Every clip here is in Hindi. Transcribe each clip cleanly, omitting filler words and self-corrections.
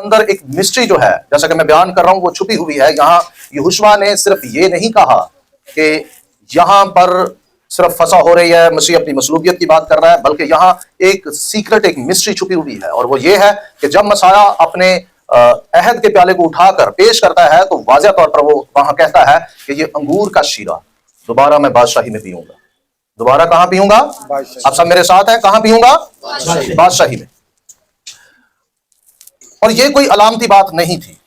अंदर एक मिस्ट्री जो है, जैसा कि मैं बयान कर रहा हूं, वो छुपी हुई है। यहाँ यहोशुआ ने सिर्फ ये नहीं कहा कि यहां पर सिर्फ फंसा हो रही है, मसीह अपनी मसलूबियत की बात कर रहा है, बल्कि यहाँ एक सीक्रेट, एक मिस्ट्री छुपी हुई है। और वो ये है कि जब मसाया अपने अहद के प्याले को उठाकर पेश करता है तो वाज़ेह तौर पर वो वहां कहता है कि ये अंगूर का शीरा दोबारा मैं बादशाही में पीऊंगा। दोबारा कहां पीऊंगा? आप सब मेरे साथ हैं, कहां पीऊंगा? बादशाही में। और ये कोई अलामती बात नहीं थी,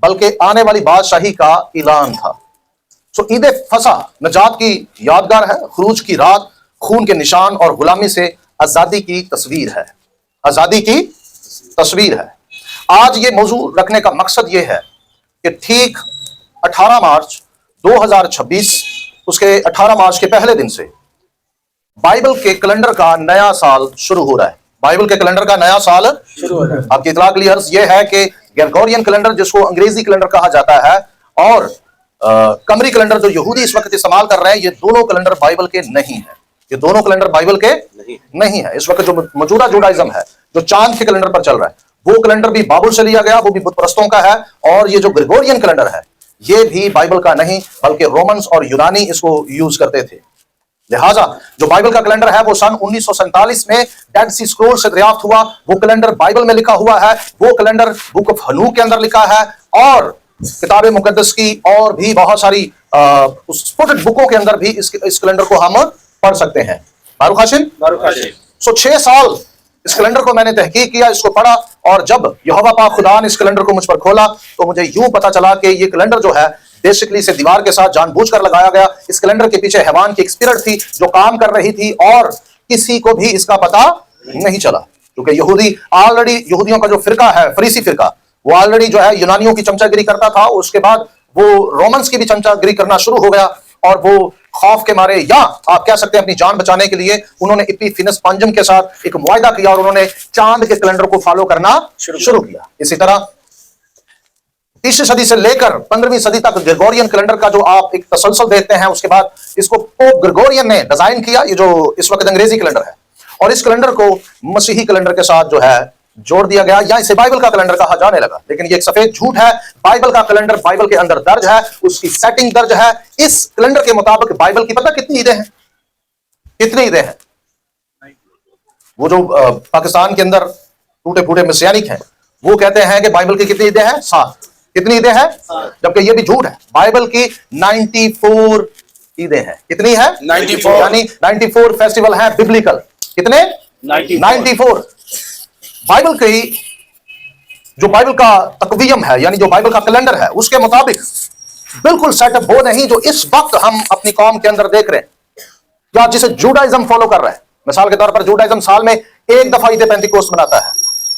बल्कि आने वाली बादशाही का ऐलान था। सो ईद फसा नजात की यादगार है, खुरूज की रात, खून के निशान और गुलामी से आजादी की तस्वीर है। आजादी की तस्वीर है। आज ये मौजू रखने का मकसद ये है कि ठीक 18 मार्च 2026, उसके 18 मार्च के पहले दिन से बाइबल के कैलेंडर का नया साल शुरू हो रहा है। बाइबल के कैलेंडर का नया साल शुरू हो रहा है। आपकी इतला के लिए अर्ज ये है कि ग्रेगोरियन कैलेंडर, जिसको अंग्रेजी कैलेंडर कहा जाता है, और कमरी कैलेंडर जो यहूदी इस वक्त इस्तेमाल कर रहे हैं, ये दोनों कैलेंडर बाइबल के नहीं है। ये दोनों कैलेंडर बाइबल के नहीं है। इस वक्त जो मौजूदा जुडाइज्म है, जो चांद के कैलेंडर पर चल रहा है, वो कैलेंडर भी बाबुल से लिया गया, वो भी बुत परस्तों का है। और ये जो ग्रेगोरियन कैलेंडर है, ये भी बाइबल का नहीं, बल्कि रोमन्स और यूनानी इसको यूज करते थे। लिहाजा जो बाइबल का कैलेंडर है, वो सन 1947 में डेड सी स्क्रोल से दरियाफ्त हुआ। वो कैलेंडर बाइबल में लिखा हुआ है। वो कैलेंडर बुक ऑफ हनूक के अंदर लिखा है, और किताब मुकद्दस की और भी बहुत सारी स्पुटेड बुकों के अंदर भी इस कैलेंडर को हम पढ़ सकते हैं। बारूक हाशिम। सो 6 साल इस कैलेंडर को मैंने तहकीक किया, इसको पढ़ा, और जब यहोवा पाक खुदा ने इस कैलेंडर को मुझ पर खोला तो मुझे यूं पता चला कि ये कैलेंडर जो है बेसिकली से दीवार के साथ जानबूझकर लगाया गया। इस कैलेंडर के पीछे हैवान की एक स्पिरिट थी जो काम कर रही थी, और किसी को भी इसका पता नहीं चला, क्योंकि यहूदी ऑलरेडी, यहूदियों का जो फिरका है, फरीसी फिरका, वो ऑलरेडी जो है यूनानियों की चमचागिरी करता था। उसके बाद वो रोमन्स की भी चमचागिरी करना शुरू हो गया, और वो खौफ के मारे, या आप कह सकते हैं अपनी जान बचाने के लिए, उन्होंने इपिफेनस पंजम के साथ एक मुआहदा किया और उन्होंने चांद के कैलेंडर को फॉलो करना शुरू किया। इसी तरह 3वीं सदी से लेकर 15वीं सदी तक ग्रेगोरियन कैलेंडर का जो आप एक तसलसल देखते हैं, उसके बाद इसको पोप ग्रेगोरियन ने डिजाइन किया, ये जो इस वक्त अंग्रेजी कैलेंडर है, और इस कैलेंडर को मसीही कैलेंडर के साथ जो है जोड़ दिया गया, या इसे बाइबल का कैलेंडर कहा जाने लगा। लेकिन ये एक सफेद झूठ है। बाइबल का कैलेंडर बाइबल के अंदर दर्ज है, उसकी सेटिंग दर्ज है। इस कैलेंडर के मुताबिक बाइबल की पता कितनी ईदें हैं? कितनी ईदें हैं? वो जो पाकिस्तान के अंदर टूटे फूटे मसीहानिक हैं, वो कहते हैं कि बाइबल की कितनी ईदें हैं? 7। कितनी ईदें हैं? जबकि ये भी झूठ है। बाइबल की 94 ईदें हैं। कितनी है? 94। यानी 94 फेस्टिवल है बिब्लिकल। कितने? 94। बाइबल की जो बाइबल का तकवीयम है, यानी जो बाइबल का कैलेंडर है, उसके मुताबिक बिल्कुल सेटअप वो नहीं जो इस वक्त हम अपनी कौम के अंदर देख रहे हैं, या जिसे जूडाइज्म फॉलो कर रहा है। मिसाल के तौर पर जूडाइज्म साल में एक दफा ईद पेंतिकोस्त मनाता है,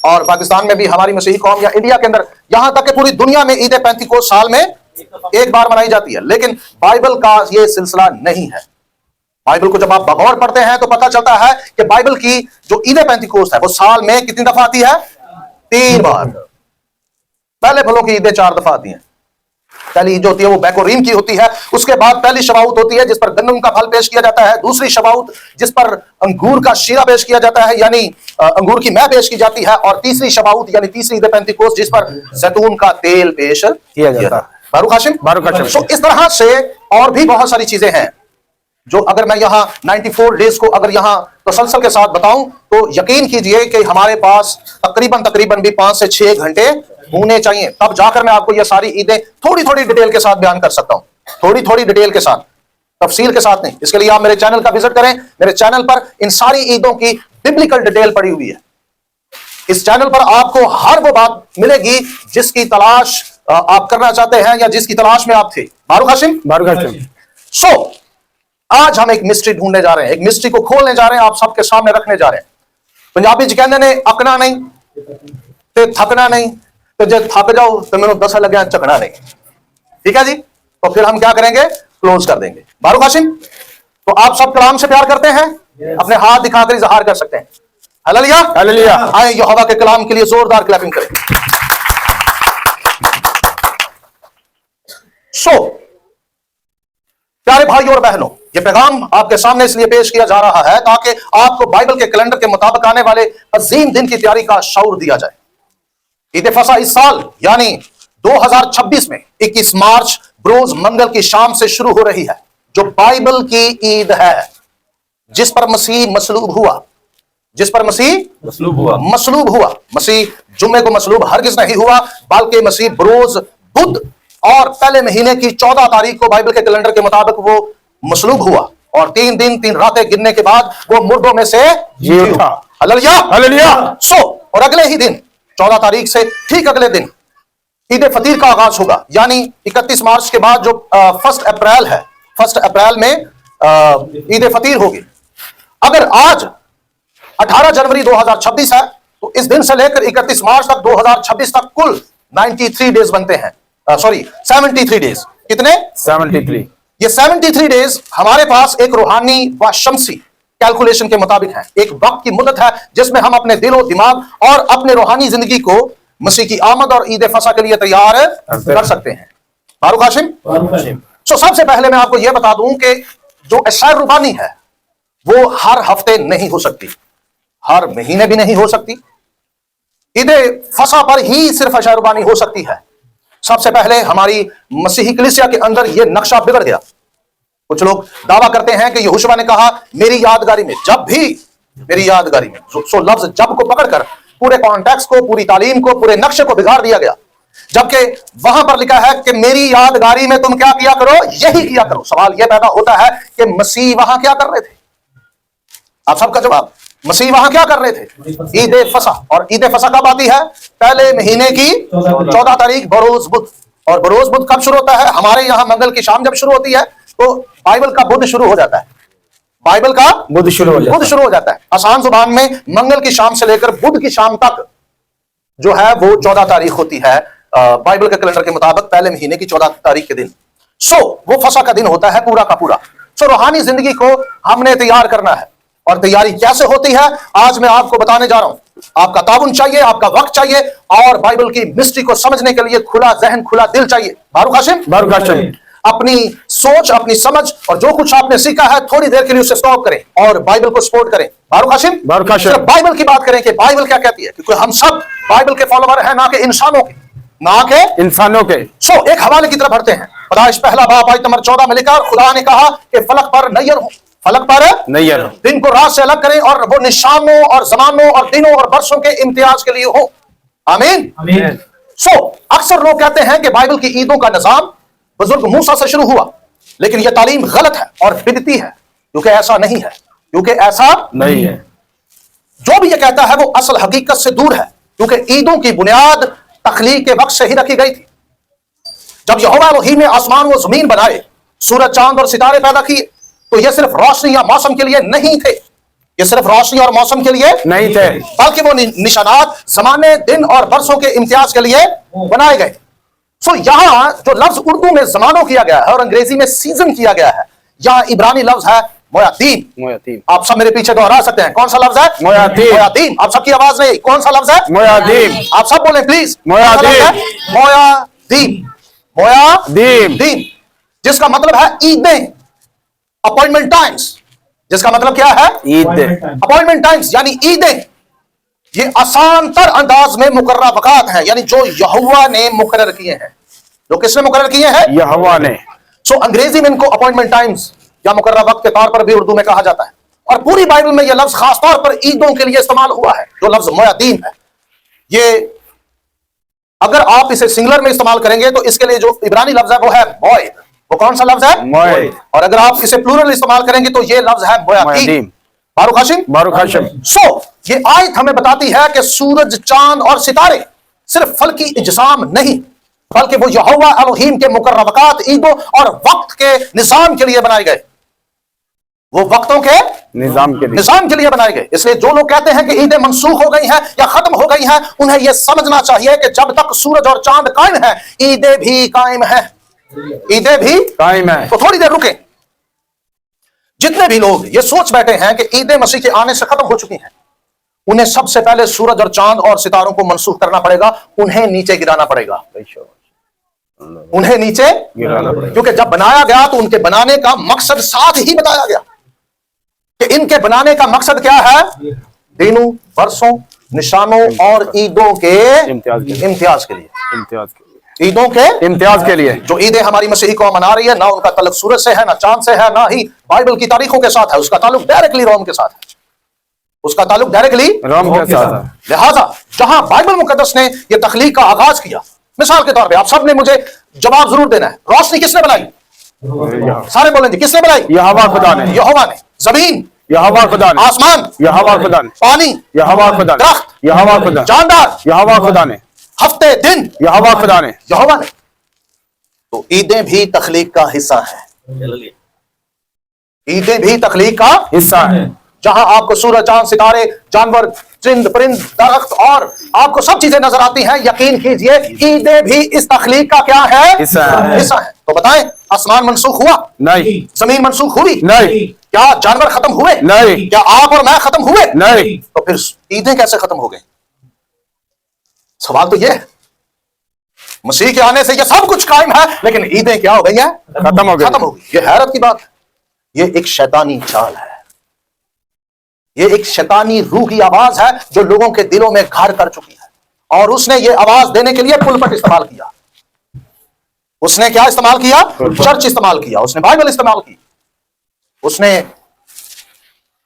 और पाकिस्तान में भी हमारी मसीही कौम, या इंडिया के अंदर, यहां तक कि पूरी दुनिया में ईद पेंतिकोस्त साल में एक बार मनाई जाती है। लेकिन बाइबल का यह सिलसिला नहीं है। बाइबल को जब आप बगौर पढ़ते हैं तो पता चलता है कि बाइबल की जो ईद पेंतिकोस्त है, वो साल में कितनी दफा आती है? 3 बार। पहले फलों की ईदें 4 दफा आती हैं। पहली ईद जो होती है वो बैकोरीम की होती है। उसके बाद पहली शबाउत होती है जिस पर गंदम का फल पेश किया जाता है। दूसरी शबाउत जिस पर अंगूर का शीरा पेश किया जाता है, यानी अंगूर की मैह पेश की जाती है। और तीसरी शबाउत यानी तीसरी ईद पेंतिकोस्त जिस पर जैतून का तेल पेश किया जाता है। बारूक हाशिम। तो इस तरह से और भी बहुत सारी चीजें हैं जो अगर मैं यहाँ 94 डेज को अगर यहाँ तसलसल के साथ बताऊं तो यकीन कीजिए कि हमारे पास तकरीबन भी 5 से 6 घंटे होने चाहिए, तब जाकर मैं आपको ये सारी ईदें थोड़ी थोड़ी डिटेल के साथ बयान कर सकता हूं। थोड़ी थोड़ी डिटेल के साथ, तफसील के साथ नहीं। इसके लिए आप मेरे चैनल का विजिट करें। मेरे चैनल पर इन सारी ईदों की बिब्लिकल डिटेल पड़ी हुई है। इस चैनल पर आपको हर वो बात मिलेगी जिसकी तलाश आप करना चाहते हैं, या जिसकी तलाश में आप थे। बारूक हाशिम। सो आज हम एक मिस्ट्री ढूंढने जा रहे हैं, एक मिस्ट्री को खोलने जा रहे हैं, आप सबके सामने रखने जा रहे हैं। पंजाबी च कहंदे ने अकना नहीं ते थकना नहीं, तो जब थक जाओ तो मैंने 10 लगे चकना नहीं। ठीक है जी, तो फिर हम क्या करेंगे? क्लोज कर देंगे। बारूक हाशिम, तो आप सब कलाम से प्यार करते हैं? अपने हाथ दिखाकर इजहार कर सकते हैं। Hallelujah, hallelujah. आए यहोवा के कलाम के लिए जोरदार क्लैपिंग करें। सो प्यारे भाइयों और बहनों, ये पैगाम आपके सामने इसलिए पेश किया जा रहा है ताकि आपको बाइबल के कैलेंडर के मुताबिक आने वाले अजीम दिन की तैयारी का शऊर दिया जाए। ईद फसा इस साल यानी 2026 में 21 मार्च रोज मंगल की शाम से शुरू हो रही है, जो बाइबल की ईद है, जिस पर मसीह मसलूब हुआ, जिस पर मसीह मसलूब हुआ। मसीह जुम्मे को मसलूब हरगिज नहीं हुआ, बल्कि मसीह बरोज बुध और पहले महीने की 14 तारीख को बाइबल के कैलेंडर के मुताबिक वो मसलूब हुआ और 3 दिन 3 रातें गिनने के बाद वो मुर्दों में से जी उठा। Hallelujah hallelujah. सो और अगले ही दिन 14 तारीख से ठीक अगले दिन ईद फतीर का आगाज होगा, यानी 31 मार्च के बाद जो 1 अप्रैल है, 1 अप्रैल में ईद फतीर होगी। अगर आज 18 जनवरी 2026 है तो इस दिन से लेकर 31 मार्च तक 2026 तक कुल 93 डेज बनते हैं, सॉरी 73 डेज। कितने? 73। ये 73 डेज हमारे पास एक रूहानी व शमसी कैलकुलेशन के मुताबिक है, एक वक्त की मुद्दत है जिसमें हम अपने दिलो दिमाग और अपने रूहानी जिंदगी को मसीह की आमद और ईद फसा के लिए तैयार कर सकते हैं। फारूक हाशिम। सो सबसे पहले मैं आपको यह बता दूं कि जो अशार रूहानी है वो हर हफ्ते नहीं हो सकती, हर महीने भी नहीं हो सकती। ईद फसा पर ही सिर्फ अशार रूहानी हो सकती है। सबसे पहले हमारी मसीही कलीसिया के अंदर यह नक्शा बिगड़ गया। कुछ लोग दावा करते हैं कि यहोशुआ ने कहा मेरी यादगारी में, जब भी मेरी यादगारी में, सो लफ्ज जब को पकड़कर पूरे कॉन्टेक्स्ट को, पूरी तालीम को, पूरे नक्शे को बिगाड़ दिया गया, जबकि वहां पर लिखा है कि मेरी यादगारी में तुम क्या किया करो, यही किया करो। सवाल यह पैदा होता है कि मसीह वहां क्या कर रहे थे? आप सबका जवाब, मसीह वहां क्या कर रहे थे? ईद फसा। और ईद फसा कब आती है? पहले महीने की 14 तारीख बरोज बुध। और बरोज बुध कब शुरू होता है? हमारे यहां मंगल की शाम जब शुरू होती है तो बाइबल का बुध शुरू हो जाता है, बाइबल का बुध शुरू हो जाता है। आसान जुबान में मंगल की शाम से लेकर बुध की शाम तक जो है वो 14 तारीख होती है बाइबल के कैलेंडर के मुताबिक, पहले महीने की 14 तारीख के दिन। सो वो फसा का दिन होता है पूरा का पूरा। सो रूहानी जिंदगी को हमने तैयार करना है, और तैयारी कैसे होती है आज मैं आपको बताने जा रहा हूं। आपका ताबुन चाहिए, आपका वक्त चाहिए, और बाइबल की मिस्ट्री को समझने के लिए खुला जहन, खुला दिल चाहिए। फारूक हाशिम, अपनी सोच, अपनी समझ और जो कुछ आपने सीखा है थोड़ी देर के लिए उसे स्टॉप करें और बाइबल को सपोर्ट करें। फारूक हाशिम, सिर्फ बाइबल की बात करें कि बाइबल क्या कहती है, क्योंकि हम सब बाइबल के फॉलोवर हैं, ना कि इंसानों के, ना के इंसानों के। सो एक हवाले की तरफ बढ़ते हैं। पैदाइश पहला बाब आयत नंबर 14 में लिखा, खुदा ने कहा कि फलक पर नैयर हो, फलक पर नैयर हो, दिन को रात से अलग करें और वो निशानों और जमानों और दिनों और वर्षों के इम्तियाज के लिए हो। आमीन। सो अक्सर लोग कहते हैं कि बाइबल की ईदों का निजाम बुजुर्ग मूसा से शुरू हुआ, लेकिन यह तालीम गलत है और बिदती है, क्योंकि ऐसा नहीं है, जो भी यह कहता है वो असल हकीकत से दूर है, क्योंकि ईदों की बुनियाद तख्लीक के वक्त से ही रखी गई थी। जब यहोवा एलोहीम ने आसमान व जमीन बनाए, सूरज चांद और सितारे पैदा किए, तो यह सिर्फ रोशनी या मौसम के लिए नहीं थे, ये सिर्फ रोशनी और मौसम के लिए नहीं थे, बल्कि वो निशानात जमाने, दिन और बरसों के इम्तियाज के लिए बनाए गए। सो यहां जो लफ्ज उर्दू में जमानों किया गया है और अंग्रेजी में सीजन किया गया है, यहां इब्रानी लफ्ज है मोयातीम। आप सब मेरे पीछे दोहरा सकते हैं, कौन सा लफ्ज है? मोयातीम। आप सबकी आवाज नहीं, कौन सा लफ्ज है? मोयातीम। आप सब बोले प्लीज, मोयातीम, जिसका मतलब है ईदें, अपॉइंटमेंट टाइम्स। जिसका मतलब क्या है? ईद, अपॉइंटमेंट टाइम्स, यानी ईदें। ये आसान तर अंदाज में मुकर्रर वक़ात है, यानी जो यहोवा ने मुकर्रर किए हैं। जो किसने मुकर्रर किए हैं? यहोवा ने। सो अंग्रेजी में इनको अपॉइंटमेंट टाइम्स या मुकर्रर वक्त के तौर पर भी उर्दू में कहा जाता है, और पूरी बाइबल में यह लफ्ज खास तौर पर ईदों के लिए इस्तेमाल हुआ है, जो लफ्ज मोयादीन है। ये अगर आप इसे सिंगुलर में इस्तेमाल करेंगे तो इसके लिए जो इब्रानी लफ्ज है वो है मोयद। वो कौन सा लफ्ज है? मोयद। और अगर आप इसे प्लूरल इस्तेमाल करेंगे तो ये लफ्ज है मोयादीन। फारूक हाशिम। सो ये आयत हमें बताती है कि सूरज, चांद और सितारे सिर्फ फल की इजसाम नहीं, बल्कि वो यहोवा एलोहीम के मुकर्रर वक़ात, ईदों और वक्त के निजाम के लिए बनाए गए। वो वक्तों के निजाम के लिए बनाए गए। इसलिए जो लोग कहते हैं कि ईदें मनसूख हो गई हैं या खत्म हो गई हैं, उन्हें यह समझना चाहिए कि जब तक सूरज और चांद कायम है, ईदें भी कायम है, ईदें भी कायम है। तो थोड़ी देर रुके। जितने भी लोग ये सोच बैठे हैं कि ईदें मसीह के आने से खत्म हो चुकी हैं, उन्हें सबसे पहले सूरज और चांद और सितारों को मनसूख करना पड़ेगा, उन्हें नीचे गिराना पड़ेगा, उन्हें नीचे गिराना पड़ेगा। क्योंकि जब बनाया गया तो उनके बनाने का मकसद साथ ही बताया गया कि इनके बनाने का मकसद क्या है? दिनों, वर्षों निशानों और ईदों के इम्तियाज के लिए, ईदों के इम्तियाज के लिए। जो ईदें हमारी मसीही कौम मना रही है, ना उनका ताल्लुक सूरज से है, ना चांद से है, ना ही बाइबल की तारीखों के साथ है, उसका ताल्लुक डायरेक्टली रोम के साथ है, उसका ताल्लुक डायरेक्टली रोम के साथ है। लिहाजा जहां बाइबल मुकद्दस ने यह तख्लीक का आगाज किया, मिसाल के तौर पे आप सब ने मुझे जवाब जरूर देना है, रोशनी किसने बनाई? सारे बोलेंगे किसने बनाई? यहोवा खुदा ने। यहोवा ने। जमीन? यहोवा खुदा ने। आसमान? यहोवा खुदा ने। पानी? यहोवा खुदा ने। दरख्त? यहोवा खुदा ने। जानदार? यहोवा खुदा ने। हफ्ते, दिन? यहोवा खुदा ने। यहोवा ने। तो ईदें भी तख्लीक का हिस्सा है, ईदें भी तख्लीक का हिस्सा है। जहां आपको सूरज, चांद, सितारे, जानवर, चिंद, परिंद, दरख्त और आपको सब चीजें नजर आती हैं, यकीन कीजिए ईदें भी इस तख्लीक का क्या है? हिस्सा है। हिस्सा है। तो बताएं, आसमान मनसूख हुआ? नहीं। जमीन मनसूख हुई? नहीं। क्या जानवर खत्म हुए? नहीं। क्या आप और मैं खत्म हुए? नहीं। तो फिर ईदें कैसे खत्म हो गई? सवाल तो यह है। मसीह के आने से यह सब कुछ कायम है, लेकिन ईदें क्या हो गई है? खत्म हो गई। खत्म हो गई। यह हैरत की बात है। यह एक शैतानी चाल है, यह एक शैतानी रूह की आवाज है जो लोगों के दिलों में घर कर चुकी है, और उसने यह आवाज देने के लिए पुलपट इस्तेमाल किया। उसने क्या इस्तेमाल किया? चर्च इस्तेमाल किया, उसने बाइबल इस्तेमाल की, उसने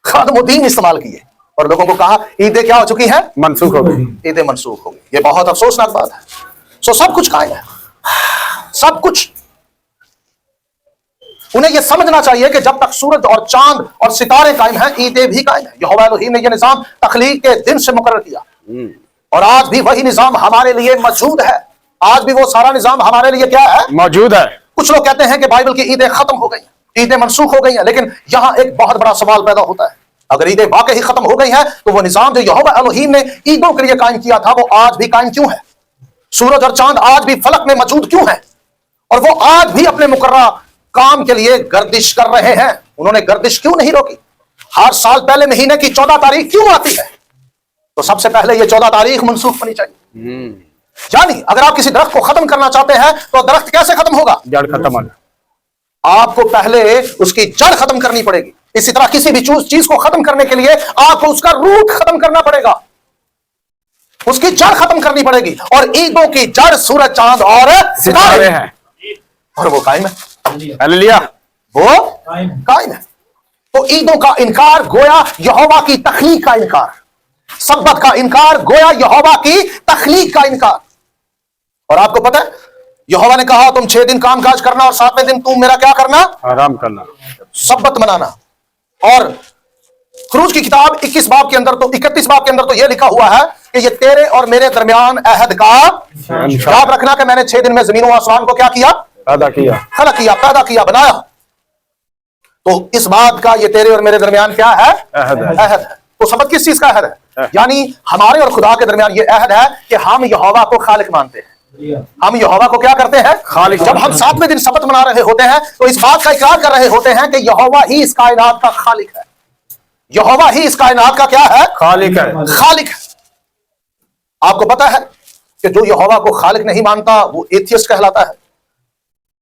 खादमुद्दीन इस्तेमाल किए, और लोगों को कहा ईदें क्या हो चुकी हैं? मनसूख हो गई। ईदें मनसूख हो गई। यह बहुत अफसोसनाक बात है। सो सब कुछ कायम है, सब कुछ। उन्हें यह समझना चाहिए कि जब तक सूरज और चांद और सितारे कायम हैं, ईदें भी कायम है। यहोवा एलोहीम ने यह निजाम तख्लीक के दिन से मुकर्रर किया, और आज भी वही निजाम हमारे लिए मौजूद है। आज भी वो सारा निजाम हमारे लिए क्या है? मौजूद है। कुछ लोग कहते हैं कि बाइबल की ईदें खत्म हो गई, ईदें मनसूख हो गई हैं, लेकिन यहां एक बहुत बड़ा सवाल पैदा होता है। अगर ईदें वाकई ही खत्म हो गई हैं, तो वो निजाम जो यहोवा एलोहीम ने ईदों के लिए कायम किया था, वो आज भी कायम क्यों है? सूरज और चांद आज भी फलक में मौजूद क्यों है? और वो आज भी अपने मुकर्रर काम के लिए गर्दिश कर रहे हैं। उन्होंने गर्दिश क्यों नहीं रोकी? हर साल पहले महीने की 14 तारीख क्यों आती है? तो सबसे पहले ये 14 तारीख मनसूख होनी चाहिए। यानी अगर आप किसी दरख्त को खत्म करना चाहते हैं, तो दरख्त कैसे खत्म होगा? जड़ खत्म होना। आपको पहले उसकी जड़ खत्म करनी पड़ेगी। इसी तरह किसी भी चीज को खत्म करने के लिए आपको उसका रूट खत्म करना पड़ेगा, उसकी जड़ खत्म करनी पड़ेगी। और ईदों की जड़ सूरज, चांद और सितारे हैं, और वो कायम है। हालेलुया। वो कायम है। तो ईदों का इनकार गोया यहोवा की तख्लीक का इनकार, सब्बत का इनकार गोया यहोवा की तख्लीक का इनकार। और आपको पता है, यहोवा ने कहा तुम 6 दिन कामकाज करना और 7वें दिन तुम मेरा क्या करना? आराम करना, सब्बत मनाना। और खुरूज की किताब 21 बाब के अंदर, तो 31 बाब के अंदर तो यह लिखा हुआ है कि ये तेरे और मेरे दरमियान अहद का, याद रखना कि मैंने 6 दिन में जमीन और आसमान को क्या किया? पैदा किया, खलक किया, पैदा किया, बनाया। तो इस बात का ये तेरे और मेरे दरमियान क्या है? अहद है। अहद है। तो सब्बत किस चीज का अहद है? यानी हमारे और खुदा के दरमियान ये अहद है कि हम यहोवा को खालिक मानते हैं, हम यहोवा को क्या करते हैं? खालिक। जब हम 7वें दिन सब्बत मना रहे होते हैं, तो इस बात का इकरार कर रहे होते हैं कि यहोवा ही इस कायनात का खालिक है, यहोवा ही इस कायनात का क्या है? खालिक है। खालिक है। आपको पता है कि जो यहोवा को खालिक नहीं मानता वो एथियस्ट कहलाता है।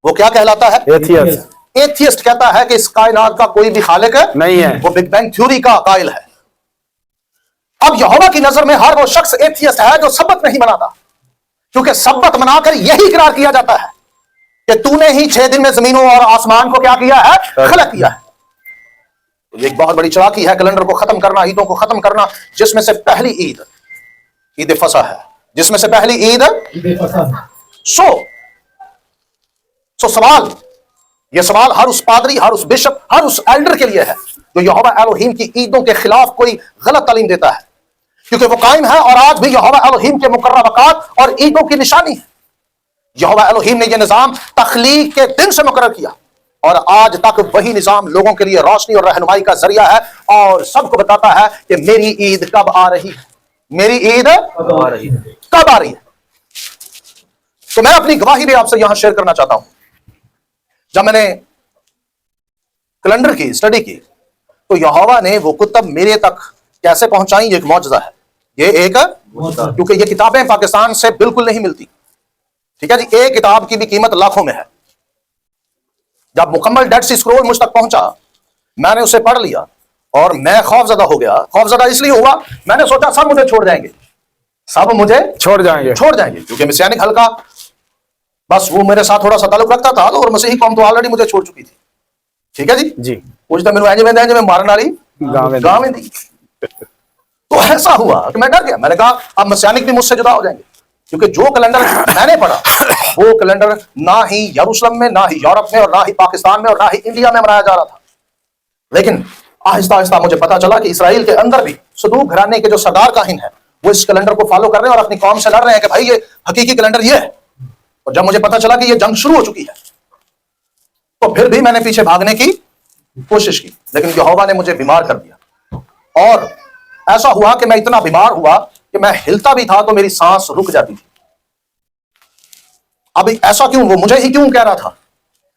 वो क्या कहलाता है? एथियस्ट। एथियस्ट कहता है कि इस कायनात का कोई भी खालिक नहीं है, वो बिग बैंग थ्योरी का कायल है। अब यहोवा की नजर में हर वो शख्स एथियस्ट है जो सब्बत नहीं मनाता, क्योंकि सब्बत मनाकर यही इकरार किया जाता है कि तूने ही 6 दिन में जमीनों और आसमान को क्या किया है? खलक किया है। तो एक बहुत बड़ी चालाकी है कैलेंडर को खत्म करना, ईदों को खत्म करना, जिसमें से पहली ईद ईद फसा है, जिसमें से पहली ईद सवाल, यह सवाल हर उस पादरी, हर उस बिशप, हर उस एल्डर के लिए है जो यहोवा एलोहीम की ईदों के खिलाफ कोई गलत तालीम देता है, क्योंकि वो कायम है और आज भी यहोवा एलोहीम के मुकर्रर वक़ात और ईदों की निशानी है। यहोवा एलोहीम ने यह निजाम तख्लीक के दिन से मुकर्रर किया, और आज तक वही निजाम लोगों के लिए रोशनी और रहनुमाई का जरिया है, और सबको बताता है कि मेरी ईद कब आ रही है, मेरी ईद कब आ रही है, कब आ रही है। तो मैं अपनी गवाही भी आपसे यहां शेयर करना चाहता हूं। जब मैंने कैलेंडर की स्टडी की, तो यहोवा ने वो कुतुब मेरे तक कैसे पहुंचाई, ये एक मौजज़ा है। ये एक, क्योंकि ये किताबें पाकिस्तान से बिल्कुल नहीं मिलती, ठीक है जी। एक किताब की भी कीमत लाखों में है। जब मुकम्मल डेड सी स्क्रोल मुझ तक पहुंचा, मैंने उसे पढ़ लिया, और मैं खौफजदा हो गया। खौफजदा इसलिए हुआ, मैंने सोचा सब मुझे छोड़ जाएंगे, सब मुझे छोड़ जाएंगे। क्योंकि मसीहानिक हल्का बस वो मेरे साथ थोड़ा सा ताल्लुक रखता था, और मसीही कौम तो ऑलरेडी मुझे छोड़ चुकी थी। ठीक है जी जी। कुछ तो मेरे में मारने वाली गाँव में दी। तो ऐसा हुआ कि मैं डर गया। मैंने कहा अब मसीहानिक भी मुझसे जुदा हो जाएंगे, क्योंकि जो कैलेंडर मैंने पढ़ा वो कैलेंडर ना ही यरूशलेम में, ना ही यूरोप में, और ना ही पाकिस्तान में, और ना ही इंडिया में मनाया जा रहा था। लेकिन आहिस्ता आहिस्ता मुझे पता चला कि इसराइल के अंदर भी सदूक घराने के जो सरदार काहिन है वो इस कैलेंडर को फॉलो कर रहे हैं और अपनी कौम से लड़ रहे हैं कि भाई ये हकीकी कैलेंडर ये है। और जब मुझे पता चला कि ये जंग शुरू हो चुकी है, तो फिर भी मैंने पीछे भागने की कोशिश की, लेकिन यहोवा ने मुझे बीमार कर दिया। और ऐसा हुआ कि मैं इतना बीमार हुआ कि मैं हिलता भी था तो मेरी सांस रुक जाती थी। अब ऐसा क्यों, वो मुझे ही क्यों कह रहा था,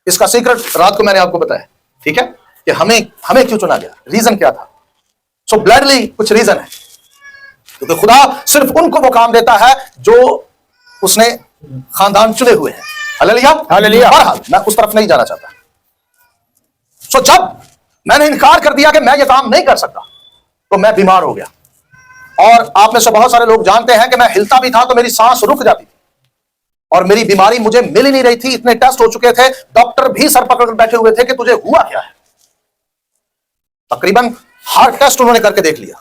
इसका सीक्रेट रात को मैंने आपको बताया। ठीक है कि हमें क्यों चुना गया, रीजन क्या था। सो ब्लडली कुछ रीजन है, क्योंकि खुदा सिर्फ उनको वो काम देता है जो उसने खानदान चुने हुए हैं। Hallelujah hallelujah. बहरहाल मैं उस तरफ नहीं जाना चाहता। सो जब मैंने इनकार कर दिया कि मैं ये काम नहीं कर सकता, तो मैं बीमार हो गया। और आप में से बहुत सारे लोग जानते हैं कि मैं हिलता भी था तो मेरी सांस रुक जाती थी, और मेरी बीमारी मुझे मिल ही नहीं रही थी। इतने टेस्ट हो चुके थे, डॉक्टर भी सर पकड़ कर बैठे हुए थे कि तुझे हुआ क्या है। तकरीबन हर टेस्ट उन्होंने करके देख लिया।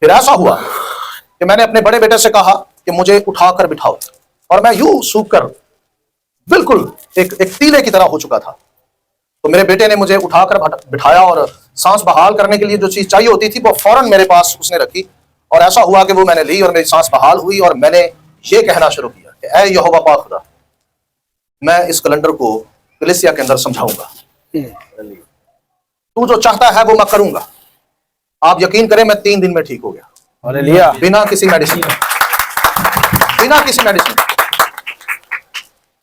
फिर ऐसा हुआ कि मैंने अपने बड़े बेटे से कहा कि मुझे उठाकर बिठाओ, और मैं यूं सूख कर बिल्कुल एक टीले की तरह हो चुका था। तो मेरे बेटे ने मुझे उठाकर बिठाया, और सांस बहाल करने के लिए जो चीज चाहिए होती थी वो फौरन मेरे पास उसने रखी। और ऐसा हुआ कि वो मैंने ली और मेरी सांस बहाल हुई, और मैंने ये कहना शुरू किया कि ऐ यहोवा पाक खुदा, मैं इस कैलेंडर को कलीसिया के अंदर समझाऊंगा। तू जो चाहता है वो मैं करूंगा। आप यकीन करें, मैं 3 दिन में ठीक हो गया। हालेलुया। बिना किसी मेडिसिन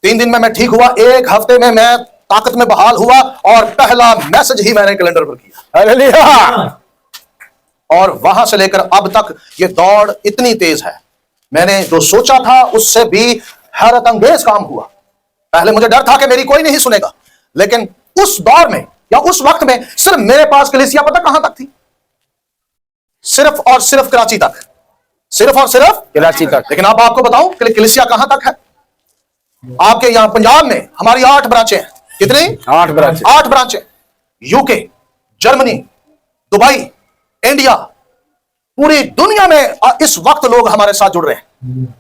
3 दिन में मैं ठीक हुआ। 1 हफ्ते में मैं ताकत में बहाल हुआ, और पहला मैसेज ही मैंने कैलेंडर पर किया। हालेलुया। और वहां से लेकर अब तक ये दौड़ इतनी तेज है, मैंने जो सोचा था उससे भी हैरत अंगेज काम हुआ। पहले मुझे डर था कि मेरी कोई नहीं सुनेगा, लेकिन उस दौर में या उस वक्त में सिर्फ मेरे पास कलीसिया पता कहां तक थी, सिर्फ और सिर्फ कराची तक, सिर्फ और सिर्फ कराची तक। लेकिन अब आपको बताऊं कि कलीसिया कहां तक है। आपके यहां पंजाब में हमारी 8 ब्रांचें हैं। कितनी? 8 ब्रांचें। 8 ब्रांचें। यूके, जर्मनी, दुबई, इंडिया, पूरी दुनिया में इस वक्त लोग हमारे साथ जुड़ रहे हैं।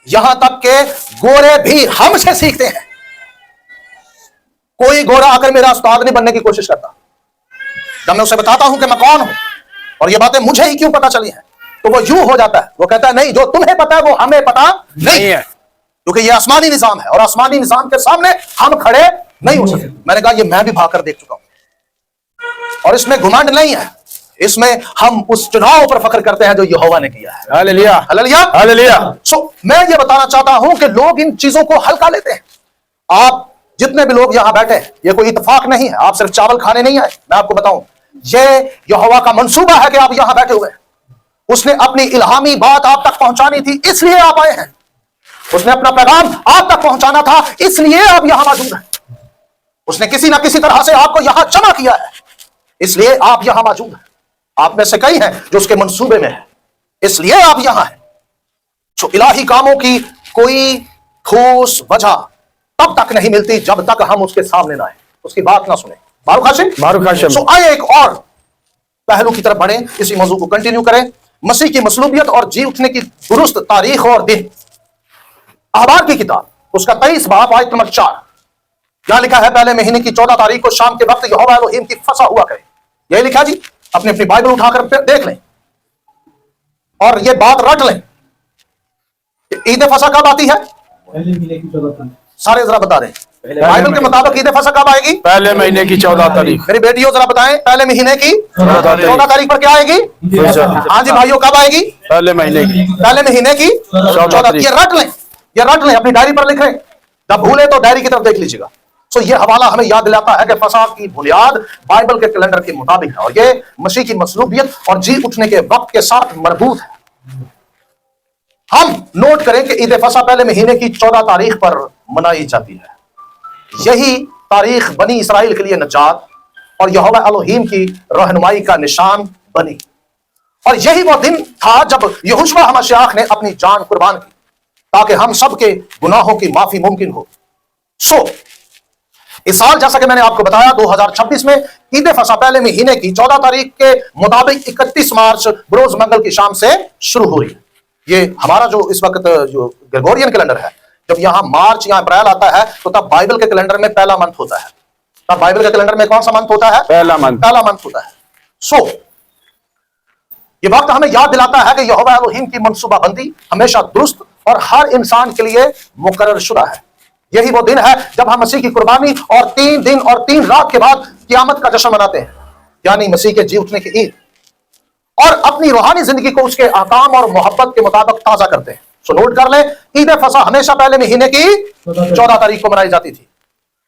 यहां तक के गोरे भी हमसे सीखते हैं। कोई गोरा आकर मेरा उस्ताद नहीं बनने की कोशिश करता। जब मैं उसे बताता हूं कि मैं कौन हूं और ये बातें मुझे ही क्यों पता चली हैं, तो वो यूं हो जाता है, वो कहता है नहीं, जो तुम्हें पता है वो हमें पता नहीं है, क्योंकि ये आसमानी निजाम है और आसमानी निजाम के सामने हम खड़े नहीं हो सकते। मैंने कहा ये मैं भी भागकर देख चुका हूं, और इसमें घुमंड नहीं है, इसमें हम उस चुनाव पर फख्र करते हैं जो यहोवा ने किया है। Hallelujah hallelujah hallelujah. सो मैं ये बताना चाहता हूं कि लोग इन चीजों को हल्का लेते हैं। आप जितने भी लोग यहां बैठे हैं, ये कोई इत्तेफाक नहीं है, आप सिर्फ चावल खाने नहीं आए। मैं आपको बताऊं, ये यहोवा का मंसूबा है कि आप यहां बैठे हुए हैं। उसने अपनी इल्हामी बात आप तक पहुंचानी थी, इसलिए आप आए हैं। उसने अपना पैगाम आप तक पहुंचाना था, इसलिए आप यहां मौजूद हैं। उसने किसी ना किसी तरह से आपको यहां जमा किया है, इसलिए आप यहां मौजूद हैं। आप में से कई हैं जो उसके मंसूबे में है, इसलिए आप यहां हैं। तो इलाही कामों की कोई ठोस वजह तब तक नहीं मिलती जब तक हम उसके सामने ना आए, उसकी बात ना सुने। बारूक हाशिम। सो आइए एक और पहलू की तरफ बढ़े, इसी मौजू को कंटिन्यू करें। मसीह की मसलूबियत और जी उठने की दुरुस्त तारीख और दिन। अहबार की किताब उसका 23 बाब आयत नंबर 4 क्या लिखा है? पहले महीने की 14 तारीख को शाम के वक्त यहोवा एलोहीम की फसा हुआ करे। यही लिखा जी, अपनी अपनी बाइबल उठाकर देख लें और ये बात रट लें। ईद फसा कब आती है? सारे जरा बता दें, बाइबल के मुताबिक ईद फसा कब आएगी? पहले महीने की 14 तारीख। मेरी बेटियों जरा बताएं, पहले महीने की 14 तारीख पर क्या आएगी? हाँ जी भाइयों, कब आएगी? पहले महीने की 14। ये रट लें, ये रट लें, अपनी डायरी पर लिख लें। जब भूले तो डायरी की तरफ देख लीजिएगा। सो ये हवाला हमें याद दिलाता है कि फसा की बुनियाद बाइबल के कैलेंडर के मुताबिक है, और ये मसीह की मसलूबियत और जी उठने के वक्त के साथ मरबूत है। हम नोट करें कि ईद फसा पहले महीने की 14 तारीख पर मनाई जाती है। यही तारीख बनी इसराइल के लिए नजात और यहोवा एलोहीम की रहनुमाई का निशान बनी। और यही वो दिन था जब यहोशुआ हमाशियाह ने अपनी जान कुर्बान की ताकि हम सबके गुनाहों की माफी मुमकिन हो। सो इस साल जैसा कि मैंने आपको बताया 2026 में ईद फसा पहले महीने की 14 तारीख के मुताबिक 31 मार्च बरोज मंगल की शाम से शुरू हो रही है। ये हमारा जो इस वक्त जो ग्रेगोरियन कैलेंडर है, जब यहां मार्च या अप्रैल आता है तो तब बाइबल के कैलेंडर में पहला मंथ होता है। तब बाइबल के कैलेंडर में कौन सा मंथ होता है? पहला मंथ होता है। सो ये वक्त हमें याद दिलाता है कि यहोवा एलोहीम की मनसूबाबंदी हमेशा दुरुस्त और हर इंसान के लिए मुकर्रर शुदा है। यही वो दिन है जब हम मसीह की कुर्बानी और 3 दिन और 3 रात के बाद क़यामत का जश्न मनाते हैं, यानी मसीह के जी उठने की ईद, और अपनी रूहानी जिंदगी को उसके आकाम और मोहब्बत के मुताबिक ताजा करते हैं। सो नोट कर लें, ईद फसा हमेशा पहले महीने की 14 तारीख को मनाई जाती थी।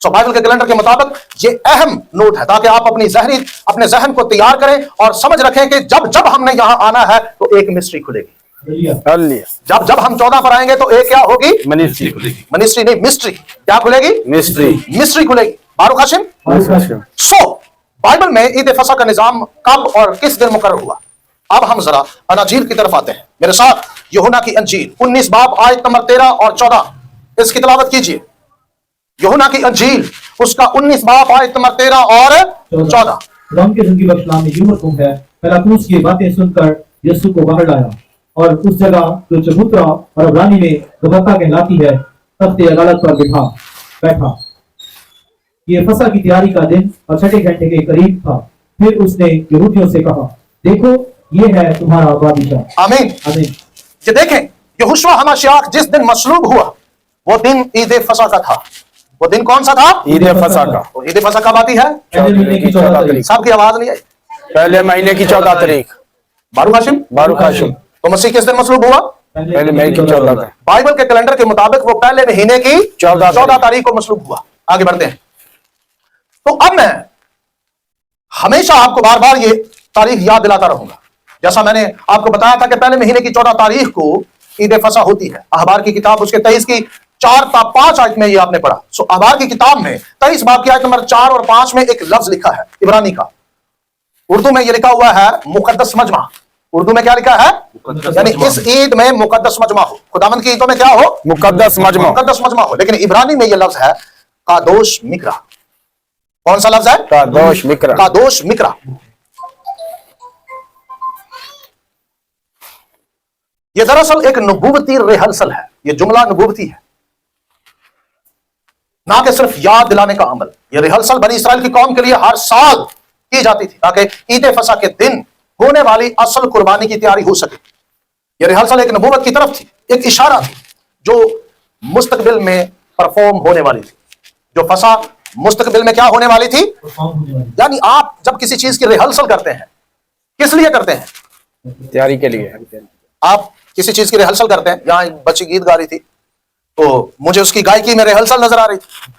सो बाइबल के कैलेंडर के मुताबिक ये अहम नोट है ताकि आप अपने जहन को तैयार करें और समझ रखें कि जब जब हमने यहां आना है तो एक मिस्ट्री खुलेगी। जब जब हम 14 पर आएंगे तो एक क्या होगी? मिनिस्ट्री खुलेगी। मिनिस्ट्री नहीं, मिस्ट्री। क्या खुलेगी? मिस्ट्री खुलेगी। बारूक हाशिम। सो बाइबल में ईद फसा का निजाम कब और किस दिन मुकर्रर हुआ? अब हम जरा अनाजील की तरफ आते हैं। मेरे साथ यूहन्ना की अंजील 19 बाब आयत नंबर 13 और 14 इसकी तिलावत कीजिए। यूहन्ना की अंजील उसका 19 बाब आयत नंबर 13 और 14। खुदावंद के जिंदगी बख्शनाम में यूं हुक्म है, पिलातुस की बातें सुनकर यीशु को बाहर लाया और उस जगह जो चबूतरा और अब्रानी में गबता कहलाती है तख्ते अदालत पर बैठा। ये फसह की तैयारी का दिन और 6 घंटे के करीब था। फिर उसने यहूदियों से कहा, देखो ये है तुम्हारा बादशाह। आमीन। आमीन। ये देखें, यहोशुआ हमाशियाह जिस दिन मसलूब हुआ वो दिन ईद फसा का था। वो दिन कौन सा था? ईद फसा का। ईद फसा कब आती है? पहले महीने की 14 तारीख। सबकी आवाज नहीं आई। पहले महीने की 14 तारीख। बारूक हाशिम। तो मसीह किस दिन मसलूब हुआ? पहले महीने की 14 तारीख। बाइबल के कैलेंडर के मुताबिक वो पहले महीने की 14 तारीख को मसलूब हुआ। आगे बढ़ते हैं। तो अब मैं हमेशा आपको बार बार ये तारीख याद दिलाता रहूंगा। जैसा मैंने आपको बताया था कि पहले महीने की 14 तारीख को ईद फसा होती है। अहबार की किताब उसके 23 की 4-5 आयत में ये आपने पढ़ा। सो अहबार की किताब में 23 बाब की आयत नंबर 4 और 5 में एक लफ्ज लिखा है इब्रानी का। उर्दू में ये लिखा हुआ है मुकद्दस मजमा। उर्दू में क्या लिखा है? यानी इस ईद में मुकद्दस मजमा हो। खुदावंद की ईदों में क्या हो? मुकद्दस मजमा हो। लेकिन इब्रानी में ये लफ्ज है कादोश मिकरा। कौन सा लफ्ज है? कादोश मिकरा। ये दरअसल एक नबूवती रिहर्सल है। ये जुमला नबूवती है, ना कि सिर्फ याद दिलाने का अमल। ये रिहर्सल बनी इस्राएल की कौम के लिए हर साल की जाती थी ताकि ईद फसा के दिन होने वाली असल कुर्बानी की तैयारी हो सके। ये रिहर्सल एक नबूवत की तरफ थी, एक इशारा थी जो मुस्तकबिल में परफॉर्म होने वाली थी। जो फसा मुस्तकबिल में क्या होने वाली थी? यानी आप जब किसी चीज की रिहर्सल करते हैं, किस लिए करते हैं? तैयारी के लिए। आप किसी चीज की रिहर्सल करते हैं। यहां बच्ची गीत गा रही थी तो मुझे उसकी गायकी में रिहर्सल नजर आ रही थी।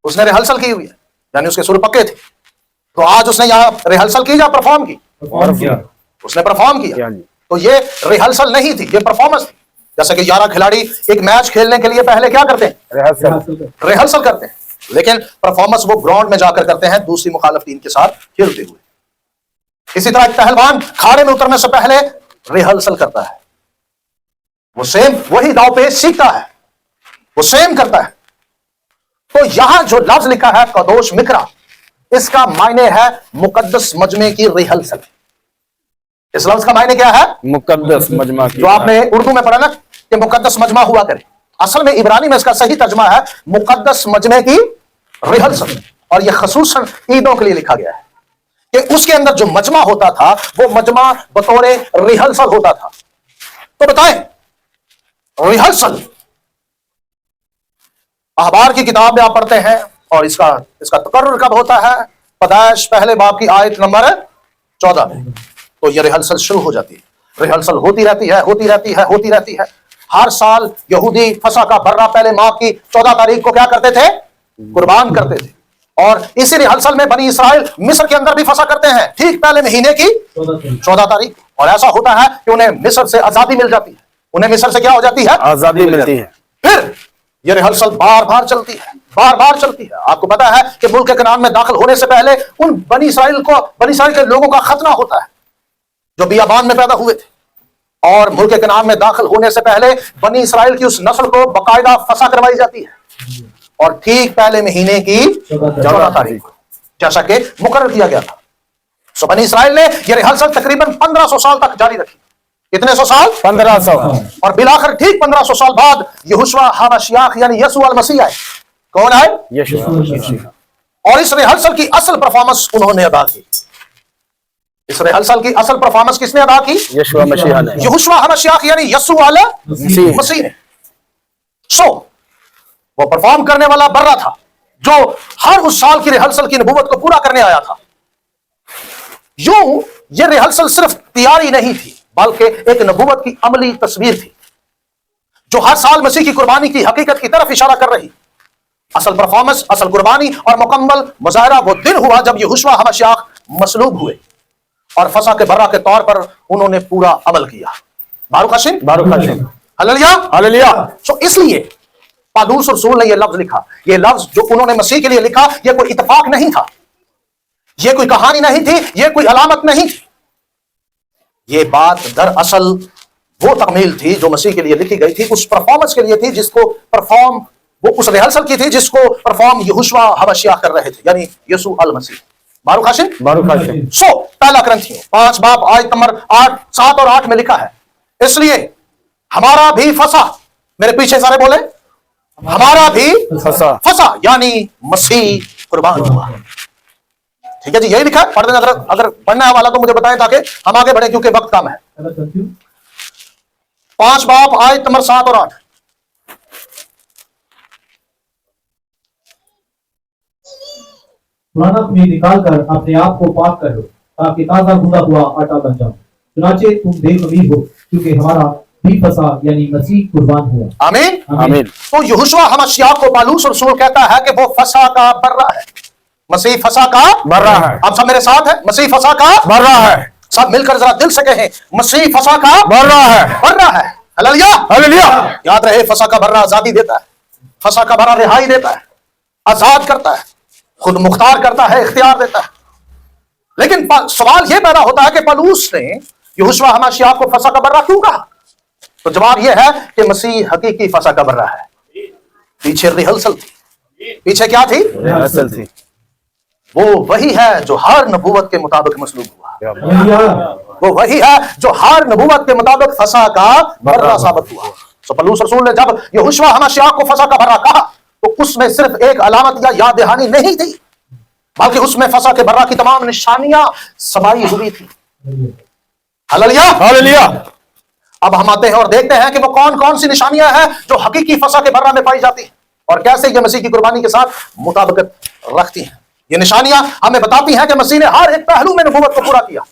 उसने रिहर्सल की हुई है, यानी उसके सुर पक्के थे। तो आज उसने यहां रिहर्सल की या परफॉर्म की? उसने परफॉर्म किया। तो ये रिहर्सल नहीं थी, ये परफॉर्मेंस थी। जैसे कि 11 खिलाड़ी एक मैच खेलने के लिए पहले क्या करते हैं? रिहर्सल करते हैं। लेकिन परफॉर्मेंस वो ग्राउंड में जाकर करते हैं दूसरी मुखालिफ टीम के साथ खेलते हुए। इसी तरह एक पहलवान खाड़े में उतरने से पहले रिहर्सल करता है। वो सेम वही दाव पेच सीखता है, वो सेम करता है। तो यहां जो लफ्ज लिखा है कदोश मिकरा, इसका मायने है मुकद्दस मजमे की रिहर्सल। इस लफ्ज का मायने क्या है? मुकद्दस मजमा की। जो आपने उर्दू में पढ़ा ना कि मुकद्दस मजमा हुआ करे, असल में इब्रानी में इसका सही तर्जमा है मुकद्दस मजमे की रिहर्सल। और यह खसूसन ईदों के लिए लिखा गया है कि उसके अंदर जो मजमा होता था वो मजमा बतौर रिहर्सल होता था। तो बताएं, रिहर्सल अहबार की किताब में आप पढ़ते हैं और इसका तकर्रुर कब होता है? पैदाइश पहले बाब की आयत नंबर 14 में। तो यह रिहर्सल शुरू हो जाती है। रिहर्सल होती रहती है। हर साल यहूदी फसा का बर्रा पहले माह की 14 तारीख को क्या करते थे? कुर्बान करते थे। और इसी रिहर्सल में बनी इसराइल मिस्र के अंदर भी फसा करते हैं, ठीक पहले महीने की 14 तारीख। और ऐसा होता है कि उन्हें मिस्र से आजादी मिल जाती है। उन्हें मिस्र से क्या हो जाती है? आजादी मिलती है। फिर यह रिहर्सल बार बार चलती है, बार बार चलती है। आपको पता है कि मुल्क कनान में दाखिल होने से पहले उन बनी इसराइल के लोगों का खतना होता है जो बियाबान में पैदा हुए थे, और मुल्क कनान में दाखिल होने से पहले बनी इसराइल की उस नस्ल को बकायदा फसा करवाई जाती है, और ठीक पहले महीने की 14 तारीख को जैसा कि मुकर्रर किया गया था। सो बनी इसराइल ने यह रिहर्सल तकरीबन 1500 साल तक जारी रखी। कितने सौ साल? 1500। और बिलाखिर ठीक 1500 साल बाद यहोशुआ हमाशियाह यानी यसू अल मसीह आए। कौन आए? यीशु। और इस रिहर्सल की असल परफॉर्मेंस उन्होंने अदा की। इस रिहर्सल की असल परफॉर्मेंस किसने अदा की? यीशु मसीह ने। यहोशुआ हमाशियाह यानी यसू अल मसीह ने। सो वो परफॉर्म करने वाला बर्रा था जो हर उस साल की रिहर्सल की नबूवत को पूरा करने आया था। यूं यह रिहर्सल सिर्फ तैयारी नहीं थी बल्कि एक नबूवत की अमली तस्वीर थी जो हर साल मसीह की कुर्बानी की हकीकत की तरफ इशारा कर रही। असल परफॉर्मेंस, असल कुर्बानी और मुकम्मल मुजाहरा वो दिन हुआ जब यहोशुआ हमाशियाह मसलूब हुए और फसा के बर्रा के तौर पर उन्होंने पूरा अमल किया। बारूक हशीम, हालेलुया, हालेलुया। सो इसलिए पादूस रसूल ने यह लफ्ज लिखा। यह लफ्ज जो उन्होंने मसीह के लिए लिखा, यह कोई इत्तेफाक नहीं था, यह कोई कहानी नहीं थी, यह कोई अलामत नहीं थी। यह बात दरअसल वो तकमील थी जो मसीह के लिए लिखी गई थी, उस परफॉर्मेंस के लिए थी जिसको परफॉर्म, वो उस रिहर्सल की थी जिसको परफॉर्म यहोशुआ हमाशियाह कर रहे थे यानी यसू अल मसीह। बारूक हशीम। सो पहला करंथियों 5 बाब आयत नंबर 8, 7 और 8 में लिखा है, इसलिए हमारा भी फसा, मेरे पीछे सारे बोले, हमारा भी फसा यानी मसीह कुर्बान हुआ। ठीक है जी, यही लिखा है। पढ़ देना, अगर पढ़ना है वाला तो मुझे बताएं ताकि हम आगे बढ़े क्योंकि वक्त कम है। 5 बाब आयत नंबर 7 और 8। पुराना खून निकालकर अपने आप को पाक कर लो ताकि ताजा गूंदा हुआ आटा बन जाओ। चुनाचे तुम बेकमीर हो क्योंकि हमारा भी फसा यानी मसीह कुर्बान हुआ। आमीन, आमीन। तो यहोशुआ हमाशियाह को पालूस रसूल कहता है कि वो फसा का बर्रा है। मसीह फसा का बर्रा है। आप सब मेरे साथ है, मसीह फसा का बर्रा है। सब मिलकर जरा दिल से कहें, मसीह फसा का बर्रा है। बर्रा है। Hallelujah, hallelujah. याद रहे, फसा का बर्रा आजादी देता है, फसा का बर्रा रिहाई देता है, आजाद करता है, खुद मुख्तार करता है, इख्तियार देता है। लेकिन सवाल यह पैदा होता है कि पलूस ने यहोशुआ हमाशियाह को फसा का बर्रा क्यों कहा? तो जवाब यह है कि मसीह हकीकी फसा का बर्रा है। पीछे रिहर्सल थी, पीछे क्या थी? रिहर्सल थी। वो वही है जो हर नबूवत के मुताबिक मसलूब हुआ, वो वही है जो हर नबूवत के मुताबिक फसा का बर्रा साबित हुआ। तो पलूस रसूल ने जब यहोशुआ हमाशियाह को फसा का बर्रा कहा तो उसमें सिर्फ एक अलामत या याद दहानी नहीं थी बल्कि उसमें फसा के बर्रा की तमाम निशानियां समाई हुई थी। Hallelujah, hallelujah. अब हम आते हैं और देखते हैं कि वो कौन कौन सी निशानियां हैं जो हकीकी फसा के बर्रा में पाई जाती हैं और कैसे ये मसीह की कुर्बानी के साथ मुताबिकत रखती हैं। ये निशानियां हमें बताती हैं कि मसीह ने हर एक पहलू में नबूवत को पूरा किया।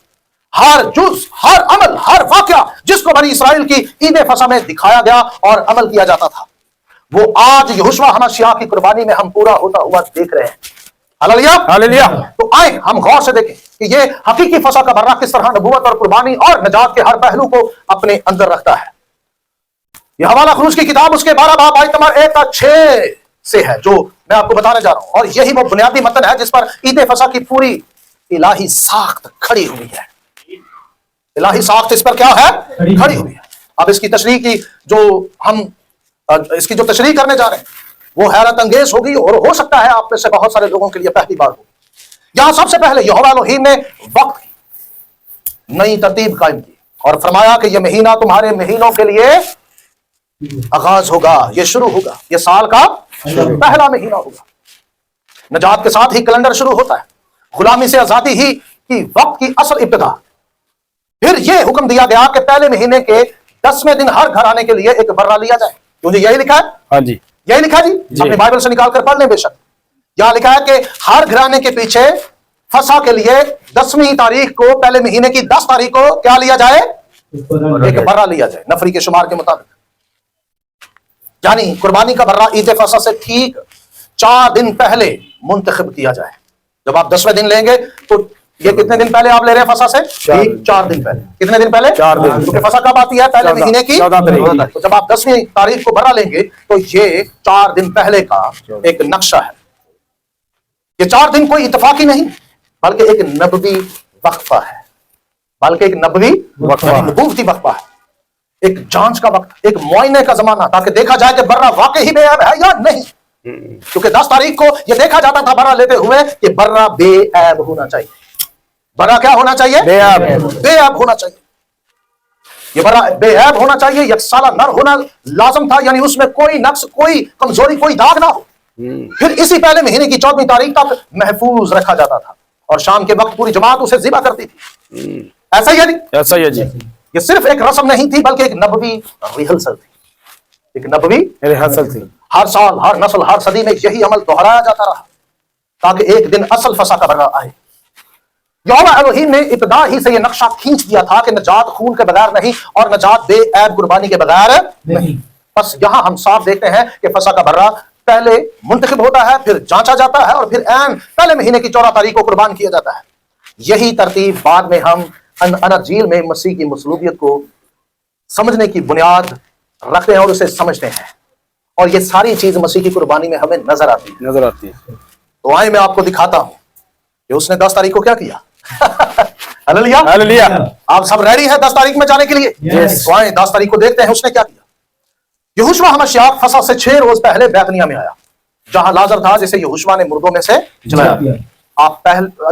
हर जुज, हर अमल, हर वाकया जिसको बनी इसराइल की ईद फसा में दिखाया गया और अमल किया जाता था, वो आज यहोशुआ हमाशियाह की कुर्बानी में हम पूरा होता हुआ देख रहे हैं। Hallelujah, hallelujah. तो आए हम गौर से देखें कि ये हकीकी फसा का बर्रा किस तरह नबूवत और कुर्बानी और नजात के हर पहलू को अपने अंदर रखता है। यह हवाला खरूज की किताब उसके 12 बाब आयत नंबर 1 तक 6 से है जो मैं आपको बताने जा रहा हूं, और यही वो बुनियादी मतन है जिस पर ईद फसा की पूरी इलाही साख्त खड़ी हुई है। इलाही साख्त इस पर क्या है? खड़ी हुई है। अब इसकी तशरीह की इसकी जो तशरीह करने जा रहे हैं वो हैरत अंगेज होगी और हो सकता है आप में से बहुत सारे लोगों के लिए पहली बार हो। यहां सबसे पहले यहोवा एलोहीम ने वक्त की नई तरतीब कायम की और फरमाया कि यह महीना तुम्हारे महीनों के लिए आगाज होगा, यह शुरू होगा, यह साल का पहला महीना होगा। नजात के साथ ही कैलेंडर शुरू होता है। गुलामी से आजादी ही की वक्त की असल इब्तिदा। फिर यह हुक्म दिया गया कि पहले महीने के 10वें दिन हर घर आने के लिए एक बर्रा लिया जाए। मुझे यही लिखा है? हाँ जी, यही लिखा जी, अपने बाइबल से निकाल कर पढ़ लें बेशक। यहां लिखा है कि हर घराने के पीछे फसा के लिए 10वीं तारीख को, पहले महीने की 10 तारीख को क्या लिया जाए? एक बर्रा लिया जाए नफरी के शुमार के मुताबिक। यानी कुर्बानी का बर्रा ईद फसा से ठीक 4 दिन पहले मुंतखब किया जाए। जब आप 10वें दिन लेंगे तो ये कितने दिन पहले आप ले रहे हैं फसा से? 4 दिन पहले। कितने दिन पहले? 4 दिन। क्योंकि फसा कब आती है? पहले महीने की 14 तारीख। तो जब आप 10वीं तारीख को बर्रा लेंगे तो ये 4 दिन पहले का एक नक्शा है। ये 4 दिन कोई इत्तेफाकी नहीं, बल्कि एक नबवी वक्फा है, बल्कि एक नबवी नबूवती वक्फा है, एक जांच का वक्त, एक मुआयने का जमाना, ताकि देखा जाए कि बर्रा वाकई ही बेऐब है या नहीं। क्योंकि 10 तारीख को यह देखा जाता था बर्रा लेते हुए कि बर्रा बेऐब होना चाहिए। बर्रा क्या होना चाहिए? बेऐब होना चाहिए। ये बर्रा बेऐब होना चाहिए, यकसाला नर होना लाजम था, यानी उसमें कोई नक्स, कोई कमजोरी, कोई दाग ना हो। फिर इसी पहले महीने की 14वीं तारीख तक महफूज रखा जाता था और शाम के वक्त पूरी जमात उसे ज़िबा करती थी। ऐसा ही है जी? ऐसा ही है जी। ये सिर्फ एक रस्म नहीं थी, बल्कि एक नबवी रिहर्सल थी, एक नबवी रिहर्सल थी। हर साल, हर नस्ल, हर सदी में यही अमल दोहराया जाता रहा, ताकि एक दिन असल फसा का बर्रा आए। यहोवा एलोहीम ने इब्तिदा ही से यह नक्शा खींच दिया था कि नजात खून के बगैर नहीं और नजात बेऐब कुर्बानी के बगैर नहीं। बस यहां हम साफ देखते हैं कि फसा का बर्रा पहले मुंतखब होता है, फिर जांचा जाता है और फिर ऐन पहले महीने की 14 तारीख को कुर्बान किया जाता है। यही तरतीब बाद में हम अनजील में मसीह की मसलूबियत को समझने की बुनियाद रखते हैं और उसे समझते हैं, और ये सारी चीज मसीह की कुर्बानी में हमें नजर आती है। तो आए मैं आपको दिखाता हूं कि उसने 10 तारीख को क्या किया। Hallelujah, hallelujah. आप सब रेडी हैं 10 तारीख में जाने के लिए? Yes। तो आए 10 तारीख को देखते हैं उसने क्या किया। यहोशुआ हमश्याह फसा से 6 रोज पहले बैतनिया में आया, जहां लाजर था जिसे यहोशुआ ने मुर्दों में से जलाया। आप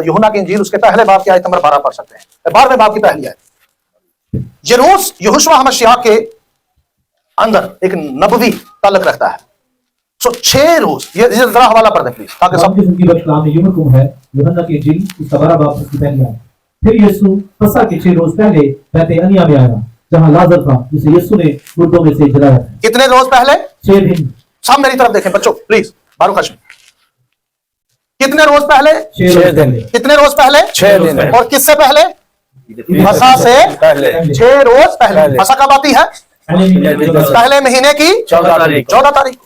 यूहन्ना की इंजील उसके पहले बाब की आयत नंबर 12 पढ़ सकते हैं, 12वें बाब की पहली आयत। ये रोज यहोशुआ हमश्याह के अंदर एक नबवी ताल्लुक रखता है। सो 6 रोज, ये जरा हवाला पढ़ दें प्लीज, ताकि सब यूहन्ना की इंजील उसका 12 बाब उसकी पहली आयत। फिर यीशु फसह के 6 रोज पहले बैतनिय्याह में आया, जहां लाजर था जिसे यीशु ने मुर्दों में से जलाया। कितने रोज पहले? 6 दिन। सब मेरी तरफ देखें बच्चों प्लीज, बारूक हाशिम। कितने रोज पहले? 6 दिन। कितने रोज पहले? 6 दिन। और किससे पहले? फसा से पहले। 6 रोज पहले। फसा कब आती है? पहले महीने की 14 तारीख।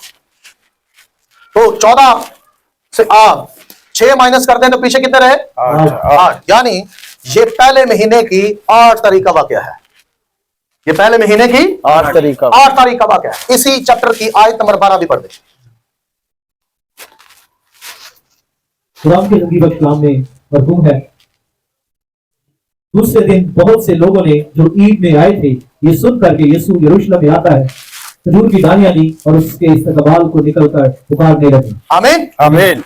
तो 14 से आप 6 माइनस कर दें तो पीछे कितने रहे? 8। यानी ये पहले महीने की 8 तारीख का वाकया है। ये पहले महीने की 8 तारीख का 8 तारीख का वाकया है। इसी चैप्टर की आयत नंबर 12 भी पढ़ दें। खुदाम के ज़िंदगी बख्श कलाम में मरहूम है। दूसरे दिन बहुत से लोगों ने जो ईद में आए थे ये सुनकर के यीशु यरूशलेम में आता है, खजूर की डालियां ली और उसके इस्तकबाल को निकलकर पुकारने लगे। आमीन, आमीन।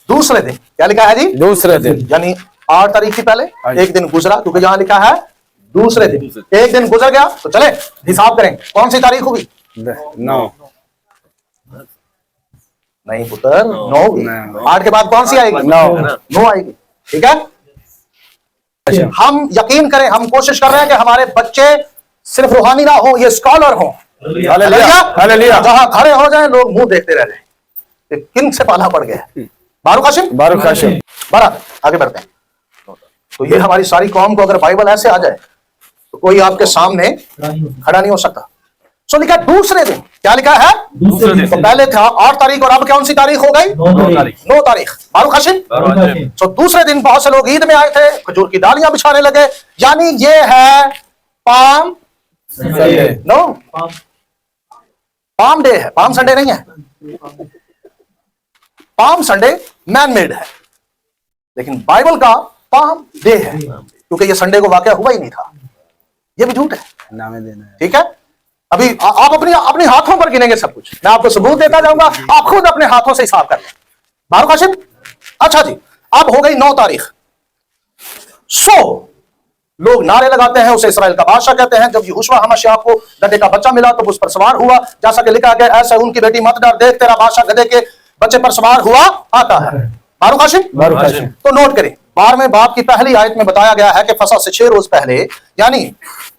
दूसरे दिन क्या लिखा है जी? दूसरे दिन, यानी 8 तारीख की पहले एक दिन गुजरा, क्योंकि यहां लिखा है दूसरे दिन। एक दिन गुजर गया तो चले हिसाब करें, कौन सी तारीख होगी? 9। नहीं पुत्र, 9। 8 के बाद कौन सी आएगी? 9 आएगी। ठीक है, हम यकीन करें, हम कोशिश कर रहे हैं कि हमारे बच्चे सिर्फ रूहानी ना हो, ये स्कॉलर हो। हालेलुया। जहां खड़े हो जाए लोग मुंह देखते रह जाए, किन से पाला पड़ गया। बारूक हाशिम, बड़ा आगे बढ़ते हैं। तो ये हमारी सारी कौम को अगर बाइबल ऐसे आ जाए तो कोई आपके सामने खड़ा नहीं हो सकता। सो लिखा दूसरे दिन, क्या लिखा है? दूसरे दिन। तो पहले था 8 तारीख और अब कौन सी तारीख हो गई? 9 तारीख। बारूक हाशिम। सो दूसरे दिन बहुत से लोग ईद में आए थे, खजूर की डालियां बिछाने लगे, यानी ये है पाम नो पाम डे है, पाम संडे नहीं है। पाम संडे मैन मेड है, लेकिन बाइबल का पाम डे है, क्योंकि ये संडे को वाकया हुआ ही नहीं था। ये भी झूठ है, नामे देना है। ठीक है। अभी आप अपने हाथों पर गिनेंगे सब कुछ, मैं आपको सबूत देता जाऊंगा, आप खुद अपने हाथों से हिसाब कर लें। बारूक हाशिम, अच्छा जी, अब हो गई 9 तारीख। सो लोग नारे लगाते हैं, उसे इस्राएल का बादशाह कहते हैं। जब यहोशुआ हमश्याह को गधे का बच्चा मिला तो उस पर सवार हुआ, जैसा कि लिखा गया, ऐसा उनकी बेटी मत डर, देख तेरा बादशाह गधे के बच्चे पर सवार हुआ आता है। बारूक हाशिम, तो नोट करें, 12वें बाब की पहली आयत में बताया गया है कि फसा से 6 रोज पहले, यानी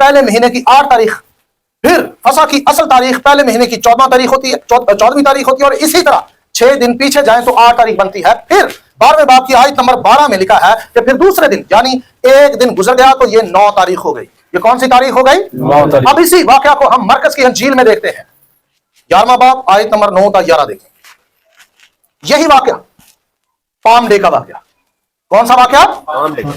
पहले महीने की 8 तारीख, फिर फसा की असल तारीख पहले महीने की 14 तारीख होती है, 14वीं तारीख होती है, और इसी तरह 6 दिन पीछे जाएं तो 8 तारीख बनती है। फिर 12वें बाब की आयत नंबर 12 में लिखा है कि फिर दूसरे दिन, यानी एक दिन गुजर गया तो ये 9 तारीख हो गई। ये कौन सी तारीख हो गई? 9 तारीख। अब इसी वाकया को हम मरकज की इंजील में देखते हैं, 11वां बाब आयत नंबर 9 तक 11 देखें। यही वाकया पाम डे का वाकया, कौन सा वाक्य?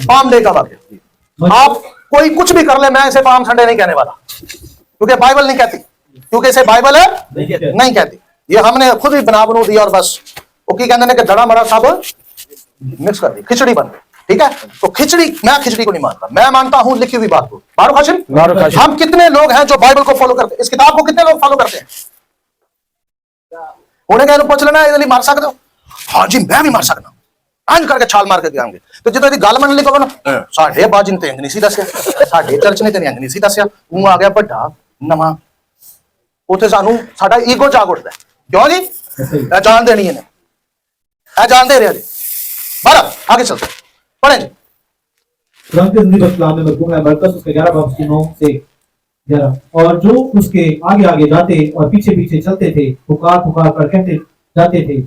पाम डे का वाक्य। आप कोई कुछ भी कर ले, मैं इसे पाम संडे नहीं कहने वाला, क्योंकि बाइबल नहीं कहती, क्योंकि इसे बाइबल नहीं कहती। ये हमने खुद ही बना बनू दिया और बस वो की कहते कि दड़ा मड़ा सब मिक्स कर दी, खिचड़ी बन गई। ठीक है, तो खिचड़ी, मैं खिचड़ी को नहीं मानता, मैं मानता हूं लिखी हुई बात को। बारूक हाशिम, हम कितने लोग हैं जो बाइबल को फॉलो करते हैं? इस किताब को कितने लोग फॉलो करते हैं? उन्हें कहना पूछ लेना इधर मार सकते हो? हाँ जी मैं भी मार सकता, अंज करके छाल मार के दिखाएंगे। तो जो गल मन लिखो ना, साढ़े बाजी ने नहीं सी दसिया, साढ़े चर्च ने नहीं सी दसिया, तू आ गया बड़ा नवा, उसे सानू साडा ईगो जाग उठता है। क्यों जी? जान देनी है, जान दे रहे जी। बराबर आगे चलते पढ़े जी। खुदावंद की जिंदगी कलाम में मरकूम है मरकस उसके 11 बाब की 9 से 11। और जो उसके आगे आगे जाते और पीछे पीछे चलते थे, पुकार पुकार कर कहते जाते थे,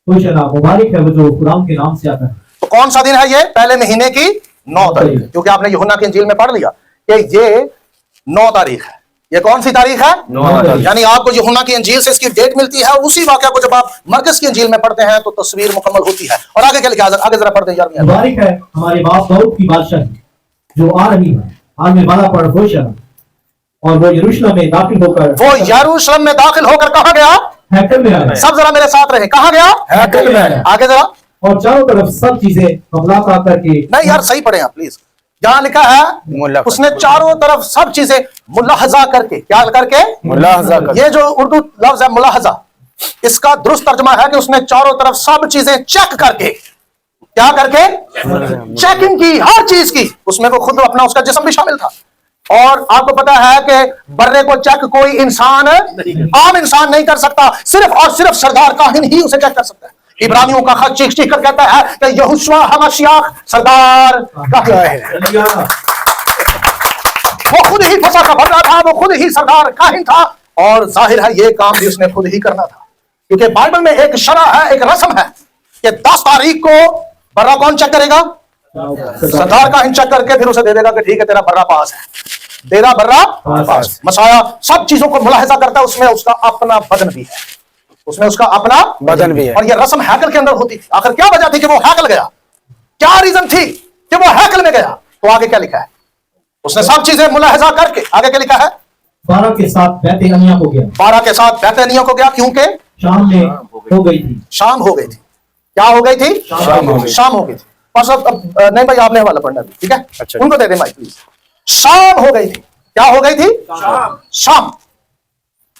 होशना मुबारक है वो जो खुदावंद के नाम से आता है। तो कौन सा दिन है ये? पहले महीने की 9 तारीख, क्योंकि आपने यूहन्ना की इंजील में पढ़ लिया कि ये 9 तारीख है। ये कौन सी तारीख है? 9 तारीख। यानी आपको यूहन्ना की इंजील से इसकी डेट मिलती है। उसी वाक्य को जब आप मरकस की इंजील में पढ़ते हैं तो तस्वीर मुकम्मल होती है। और आगे क्या लिखा है? आगे जरा पढ़ते हैं यार। मुबारक है हमारे बाप दाऊद की बादशाही जो आ रही है। आज में वाला पढ़ होशना, और वो यरूशलेम में दाखिल होकर, वो यरूशलेम में दाखिल होकर कहाँ गया? हैकल में आया। सब जरा मेरे साथ रहे, कहाँ गया? हैकल में। आगे जरा। और चारों तरफ सब चीजें मुलाकात करके, नहीं यार सही पढ़े आप प्लीज। जहां लिखा है उसने चारों तरफ सब चीजें मुलाहजा करके, क्या करके? मुलाहजा करके। ये जो उर्दू लफ्ज है मुलाहजा, इसका दुरुस्त तर्जुमा है कि उसने चारों तरफ सब चीजें चेक करके, क्या करके? चेकिंग की, हर चीज की। उसमें वो खुद अपना उसका जिस्म भी शामिल था। और आपको पता है कि बर्रे को चेक कोई इंसान, आम इंसान नहीं कर सकता, सिर्फ और सिर्फ सरदार काहिन ही उसे चेक कर सकता है। इब्रानियों का खत चीख चीख कर कहता है कि यहोशुआ हमाशियाह सरदार काहिन, वो खुद ही फंसा का भर रहा था, वो खुद ही सरदार काहिन था। और जाहिर है ये काम भी उसने खुद ही करना था, क्योंकि बाइबल में एक शरा है, एक रस्म है कि 10 तारीख को बर्रा कौन चेक करेगा? सरदार काहिन चेक करके फिर उसे दे देगा कि ठीक है तेरा बर्रा पास है, तेरा बर्रा पास। मसाया सब चीजों को मुलाहिजा करता है, उसमें उसका अपना बदन भी है, उसमें उसका अपना बदन भी है। और ये रस्म हैकल के अंदर होती थी। आखिर क्या वजह थी कि वो हैकल गया? क्या रीजन थी कि वो हैकल में गया? तो आगे क्या लिखा है? उसने सब चीजें मुलाहिजा करके, आगे क्या लिखा है? 12 के साथ बैतनिय्याह को गया। 12 के साथ बैतनिय्याह को गया, क्योंकि शाम में हो गई थी। शाम हो गई थी। क्या हो गई थी? शाम हो गई थी। बस अब नहीं भाई आपने हवाला पढ़ना भी, ठीक है? अच्छा। उनको दे दे माइक प्लीज। शाम हो गई थी। क्या हो गई थी? शाम।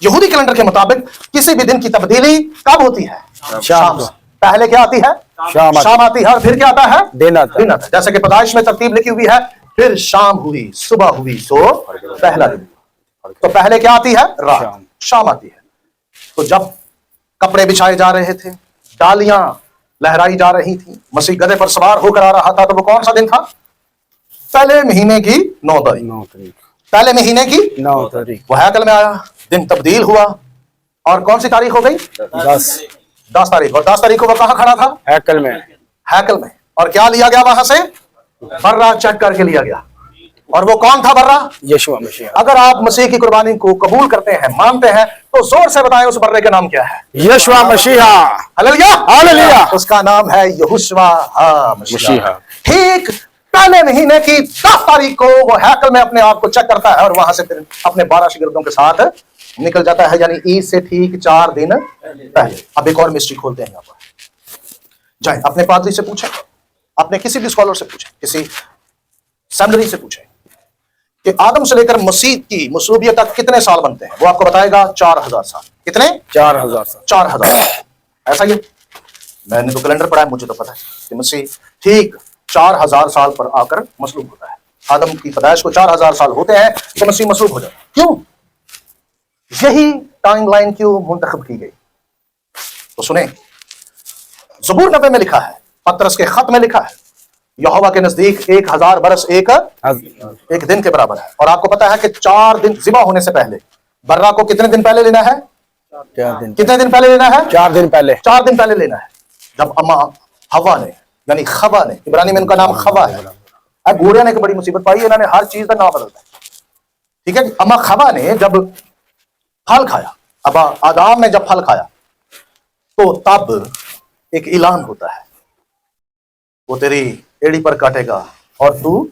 यहूदी कैलेंडर के मुताबिक किसी भी दिन की तब्दीली कब होती है? शाम। पहले क्या आती है? शाम आती है, और फिर क्या आता है? दिन आता है। जैसे कि पैदाइश में तरतीब लिखी हुई है, फिर शाम हुई, सुबह हुई, तो पहला दिन। तो पहले क्या आती है? रात। शाम आती है। तो जब कपड़े बिछाए जा रहे थे, डालियां लहराई जा रही थी, मसीह गधे पर सवार होकर आ रहा था, तो वो कौन सा दिन था? पहले महीने की 9 तारीख। पहले महीने की 9 तारीख। वो हैकल में आया, दिन तब्दील हुआ, और कौन सी तारीख हो गई? 10 तारीख। और 10 तारीख को वो कहां खड़ा था? हैकल में। हैकल में। और क्या लिया गया वहां से? बर्रा चेक करके लिया गया। और वो कौन था बर्रा? यीशुआ मसीह। अगर आप मसीह की कुर्बानी को कबूल करते हैं, मानते हैं, तो जोर से बताएं उस बर्रे का नाम क्या है? यीशुआ मसीह। Hallelujah, hallelujah. उसका नाम है यहोशुआ मसीह। ठीक पहले महीने की 10 तारीख को वो हैकल में अपने आप को चेक करता है, और वहां से फिर अपने 12 शागिर्दों के साथ निकल जाता है, यानी ईद से ठीक 4 दिन पहले। अब एक और मिस्ट्री खोलते हैं यहाँ पर। जाए अपने पादरी से पूछें, अपने किसी भी स्कॉलर से पूछें, किसी सेमिनरी से पूछें कि आदम से लेकर मसीह की मसलूबियत तक कितने साल बनते हैं? वो आपको बताएगा 4000 साल। कितने? 4000 साल। 4000। ऐसा ही मैंने तो कैलेंडर पढ़ा है, मुझे तो पता है कि मसीह ठीक 4000 साल पर आकर मसलूब होता है। आदम की पैदाइश को 4000 साल होते हैं तो मसीह मसलूब हो जाता है। क्यों? यही टाइमलाइन क्यों मुंतखब की गई? तो सुने, ज़बूर 90 में लिखा है, पतरस के खत में लिखा है, यहोवा के नजदीक 1000 बरस एक दिन के बराबर है। और आपको पता है कि 4 दिन ज़िबा होने से पहले बर्रा को कितने दिन पहले लेना है? 4 दिन। कितने दिन पहले लेना है? 4 दिन पहले। 4 दिन पहले लेना है। जब अम्मा हवा ने, यानी खवा ने, इब्रानी में उनका नाम खवा है, घोड़िया ने एक बड़ी मुसीबत पाई, इन्होंने हर चीज का नाम बदलता है, ठीक है। अम्मा खवा ने जब फल खाया, अब आदाम ने जब फल खाया, तो तब एक ऐलान होता है वो तेरी एड़ी पर काटेगा और तू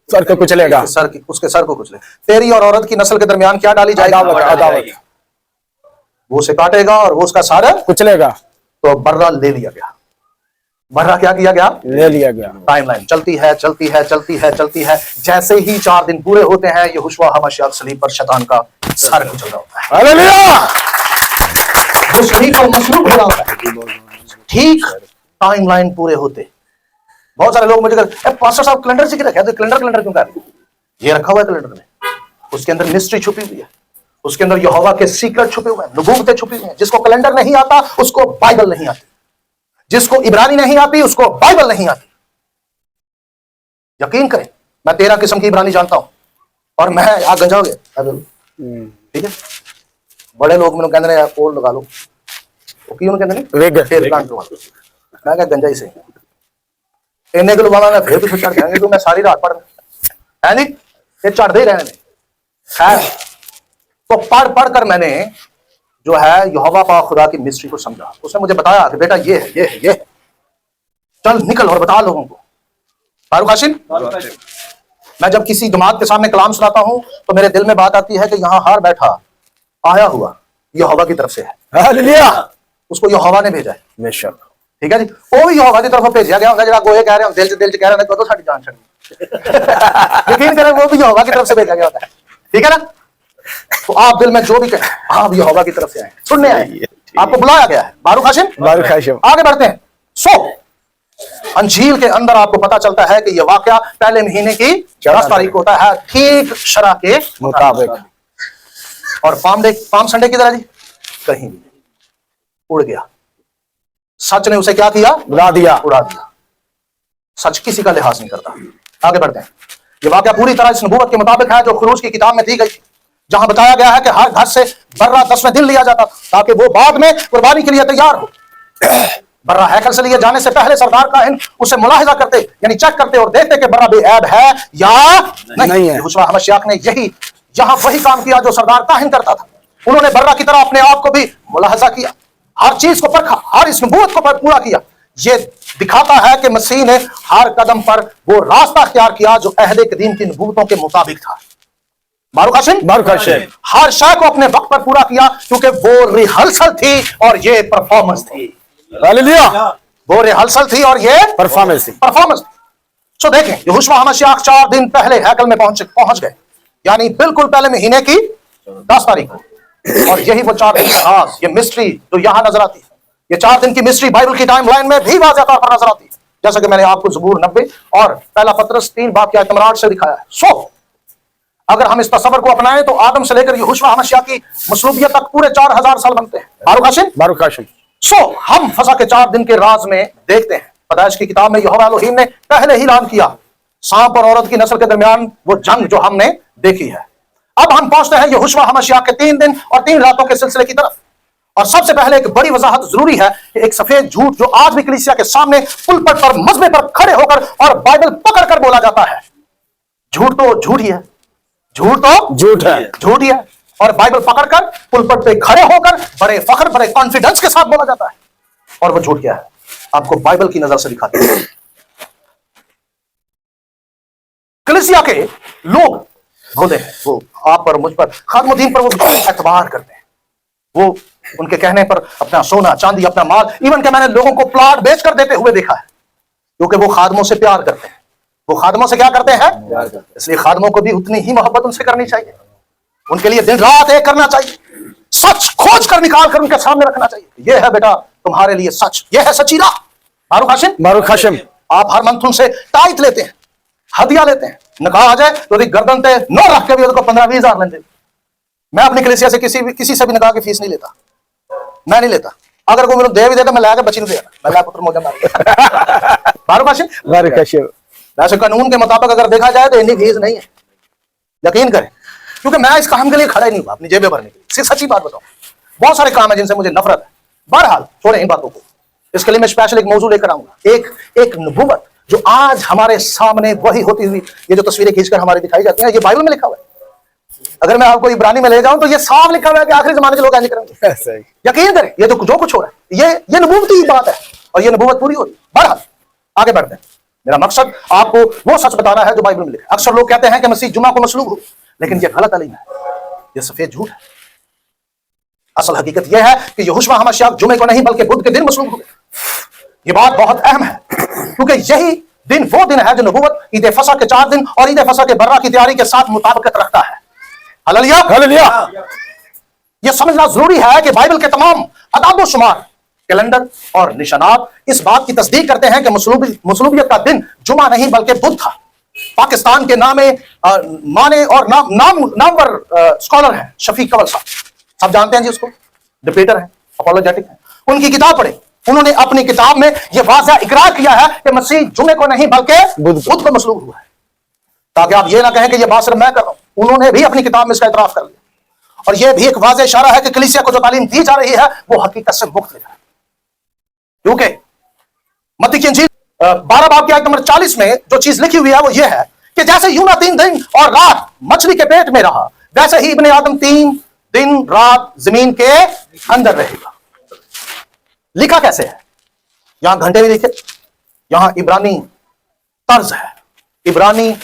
सर को कुचलेगा। उसके सर को कुचले। तेरी और औरत की नस्ल के दरमियान क्या डाली जाएगी? अदावत, अदावत। वो उसे काटेगा और वो उसका सारा कुचलेगा। तो बर्रा ले लिया गया। बर्रा क्या किया गया? ले लिया गया। टाइमलाइन चलती है, चलती है, चलती है, चलती है। जैसे ही 4 दिन पूरे होते हैं, यहोशुआ हमाशियाह सलीब पर शैतान का सर कुचल रहा होता है। हालेलुया। वो सलीब पर मसलूब हो रहा होता है। ठीक टाइमलाइन पूरे होते। बहुत सारे लोग मुझे कहते हैं, पास्टर साहब कैलेंडर से क्यों रखा है? तो कैलेंडर क्यों कर रहे हैं? ये रखा हुआ है कैलेंडर में, उसके अंदर मिस्ट्री छुपी हुई है, उसके अंदर यहोवा के सीक्रेट छुपे हुए हैं, नबूवतें छुपी हुई हैं। जिसको कैलेंडर नहीं आता उसको बाइबल नहीं आती, जिसको इब्रानी नहीं आती उसको बाइबल नहीं आती। यकीन करें, मैं 13 किस्म की इब्रानी जानता हूं और मैं आ गंजा हो गया। ठीक है, बड़े लोग मैंने कहते हैं पोल लगा लो, वो क्यों कहते हैं फिर कांट लो। मैं क्या गंजा ही से इन्हें को मैं फिर भी चढ़ जाएंगे तो मैं सारी रात पढ़ है नहीं, ये चढ़ते ही रहने खैर। तो पढ़ पढ़ कर मैंने जो है यहोवा पाक खुदा की मिस्ट्री को समझा। उसने मुझे बताया कि बेटा ये है, ये है, ये है। चल निकल और बता लोगों को। फारूक हाशिम, मैं जब किसी जमात के सामने कलाम सुनाता हूं तो मेरे दिल में बात आती है कि यहाँ हार बैठा आया हुआ यहोवा की तरफ से है। हालेलुया। उसको यहोवा ने भेजा है। बेशक। ठीक है जी, वो भी यहोवा की तरफ भेजा गया होगा। जरा गोए कह रहे हो दिल से कह रहे हैं तो साड़ी जान छड़ी यकीन करें, वो भी यहोवा की तरफ से भेजा गया होता है। ठीक है ना? तो आप दिल में जो भी कहें, आप यहोवा की तरफ से आए, सुनने आए, आपको बुलाया गया है। बारूक हाशिम, बारूक हाशिम। आगे बढ़ते हैं। अंजील के अंदर आपको पता चलता है कि यह वाकया पहले महीने की 10 तारीख को होता है, ठीक शरा के मुताबिक। और पाम संडे की तरह जी कहीं नहीं, उड़ गया। सच ने उसे क्या किया? उड़ा दिया, उड़ा दिया। सच किसी का लिहाज नहीं करता। आगे बढ़ते हैं। यह वाकया पूरी तरह इस नबूवत के मुताबिक है जो खुरूज की किताब में दी गई, जहां बताया गया है कि हर घर से बर्रा 10वें दिन लिया जाता ताकि वो बाद में कुर्बानी के लिए तैयार हो। बर्रा हैकल से लिए जाने से पहले सरदार काहिन उसे मुलाहिजा करते, यानी चेक करते और देखते कि बर्रा बेऐब है या नहीं है। यहोशुआ हमाशियाह ने यहां वही काम किया जो सरदार काहिन करता था। उन्होंने बर्रा की तरह अपने आप को भी मुलाहिजा किया, हर चीज को परखा, हर इस नबूवत को पूरा किया। ये दिखाता है कि मसीह ने हर कदम पर वो रास्ता अख्तियार किया जो अहद कदीम की नबूवतों के मुताबिक था। बारूक हाशिम, हर शय को अपने वक्त पर पूरा किया क्योंकि वो रिहर्सल थी और ये परफॉर्मेंस थी। हालेलुया। वो रिहर्सल थी और ये परफॉर्मेंस थी। सो देखें, यहोशुआ हमाशियाह 4 दिन पहले हैकल में पहुंच गए, यानी बिल्कुल पहले महीने की 10 तारीख को। और यही वो 4 दिन का राज, ये मिस्ट्री जो यहां नजर आती है, ये 4 दिन की मिस्ट्री बाइबल की टाइमलाइन में भी वाज़ेह तौर पर नजर आती है, जैसा कि मैंने आपको ज़बूर 90 और पहला पत्रस 3 बाब के आयत से दिखाया है। अगर हम इस तस्वर को अपनाएं तो आदम से लेकर यहोशुआ हमाशियाह की मसलूबियत तक पूरे 4000 साल बनते हैं। बारूक हाशिम, हम फसा के 4 दिन के राज में देखते हैं। पैदाइश की किताब में यहोवा एलोहीम ने पहले ही ऐलान किया सांप और औरत की नस्ल के दरमियान वो जंग जो हमने देखी है। अब हम पहुंचते हैं यहोशुआ हमाशियाह के 3 दिन और 3 रातों के सिलसिले की तरफ। और सबसे पहले एक बड़ी वजाहत जरूरी है कि एक सफेद झूठ जो आज भी कलीसिया के सामने पुलपट पर मजबे पर खड़े होकर और बाइबल पकड़कर बोला जाता है। झूठ तो झूठ ही है, झूठ तो झूठ ही है। और बाइबल पकड़कर पुलपट पे खड़े होकर बड़े फख्र, बड़े कॉन्फिडेंस के साथ बोला जाता है। और वो झूठ क्या है आपको बाइबल की नजर से दिखाते हैं। कलीसिया के लोग बोलते हैं, वो आप पर, मुझ पर, खादमुद्दीन पर वो एतबार करते हैं। वो उनके कहने पर अपना सोना चांदी, अपना माल, इवन के मैंने लोगों को प्लॉट बेचकर देते हुए देखा है, क्योंकि वो खादमों से प्यार करते हैं। वो खादमों से क्या करते हैं? इसलिए खादमों को भी उतनी ही मोहब्बत उनसे करनी चाहिए, उनके लिए दिन रात एक करना चाहिए, सच खोज कर निकाल कर उनके सामने रखना चाहिए। यह है बेटा तुम्हारे लिए सच, यह है सच्ची राह। बारूक हाशिम, आप हर मंथ उनसे टाइट लेते हैं, हदिया लेते हैं। निकाह आ जाए तो गर्दन पे 9 रख के भी उसको 15-20 हजार लेते। मैं अपनी कलीसिया से किसी से भी निकाह की फीस नहीं लेता, मैं नहीं लेता। अगर कोई मेरे दे भी देता मैं लाकर बच्ची नहीं देता, मैं पुत्र मोजा मार। बारूक हाशिम, वैसे कानून के मुताबिक अगर देखा जाए तो इतनी फीस नहीं है, यकीन करें, क्योंकि मैं इस काम के लिए खड़ा ही नहीं हुआ अपनी जेबें भरने के लिए। सिर्फ सच्ची बात बताऊं, बहुत सारे काम है जिनसे मुझे नफरत है। बहरहाल छोड़ें इन बातों को, इसके लिए मैं स्पेशल एक मौजूद लेकर आऊंगा। एक नबूवत जो आज हमारे सामने वही होती हुई, ये जो तस्वीरें खींचकर हमारी दिखाई जाती हैं, ये बाइबल में लिखा हुआ है। अगर मैं आपको इब्रानी में ले जाऊं तो ये साफ लिखा हुआ है कि आखिरी जमाने के लोग ऐसे करेंगे। यकीन करें, ये जो कुछ हो रहा है ये नबूवती बात है और ये नबूवत पूरी हो रही है। बहरहाल आगे बढ़ते हैं। मेरा मकसद आपको वो सच बताना है जो बाइबल में लिखा है। अक्सर लोग कहते हैं कि मसीह जुमा को मसलूब हो, लेकिन यह गलत तालीम है, यह सफेद झूठ है। असल हकीकत यह है कि यहोशू हमेशा जुमे को नहीं बल्कि बुध के दिन मसलूब हुए। यह बात बहुत अहम है, क्योंकि यही दिन वो दिन है जो नबूवत ईद फसा के 4 दिन और ईद फसा के बर्रा की तैयारी के साथ मुताबिकत रखता है। Hallelujah, hallelujah. यह समझना जरूरी है कि बाइबल के तमाम अदाद शुमार, कैलेंडर और निशानात इस बात की तस्दीक करते हैं कि मसलूबियत का दिन जुमा नहीं बल्कि बुध था। पाकिस्तान के माने और नामवर स्कॉलर हैं शफीक कंवल साहब, सब जानते हैं जी उसको, डिबेटर हैं, अपॉलोजेटिक हैं। उनकी किताब पढ़े, उन्होंने अपनी किताब में यह वाज़ेह इकरार किया है कि मसीह जुमे को नहीं बल्कि बुध को मसलूब हुआ है, ताकि आप ये ना कहें कि यह बात सिर्फ मैं कर रहा हूं। उन्होंने भी अपनी किताब में इसका इतराफ कर लिया, और यह भी एक वाज़ेह इशारा है कि कलीसिया को जो तालीम दी जा रही है वो हकीकत से मुख्तलिफ है। क्योंकि मत्ती की इंजील 12 बाब की आयत नंबर 40 में जो चीज लिखी हुई है वो ये है कि जैसे यूना 3 दिन और रात मछली के पेट में रहा, वैसे ही इब्ने आदम 3 दिन रात जमीन के अंदर रहेगा। लिखा कैसे है? यहां घंटे भी लिखे, यहां इब्रानी तर्ज है, इब्रानी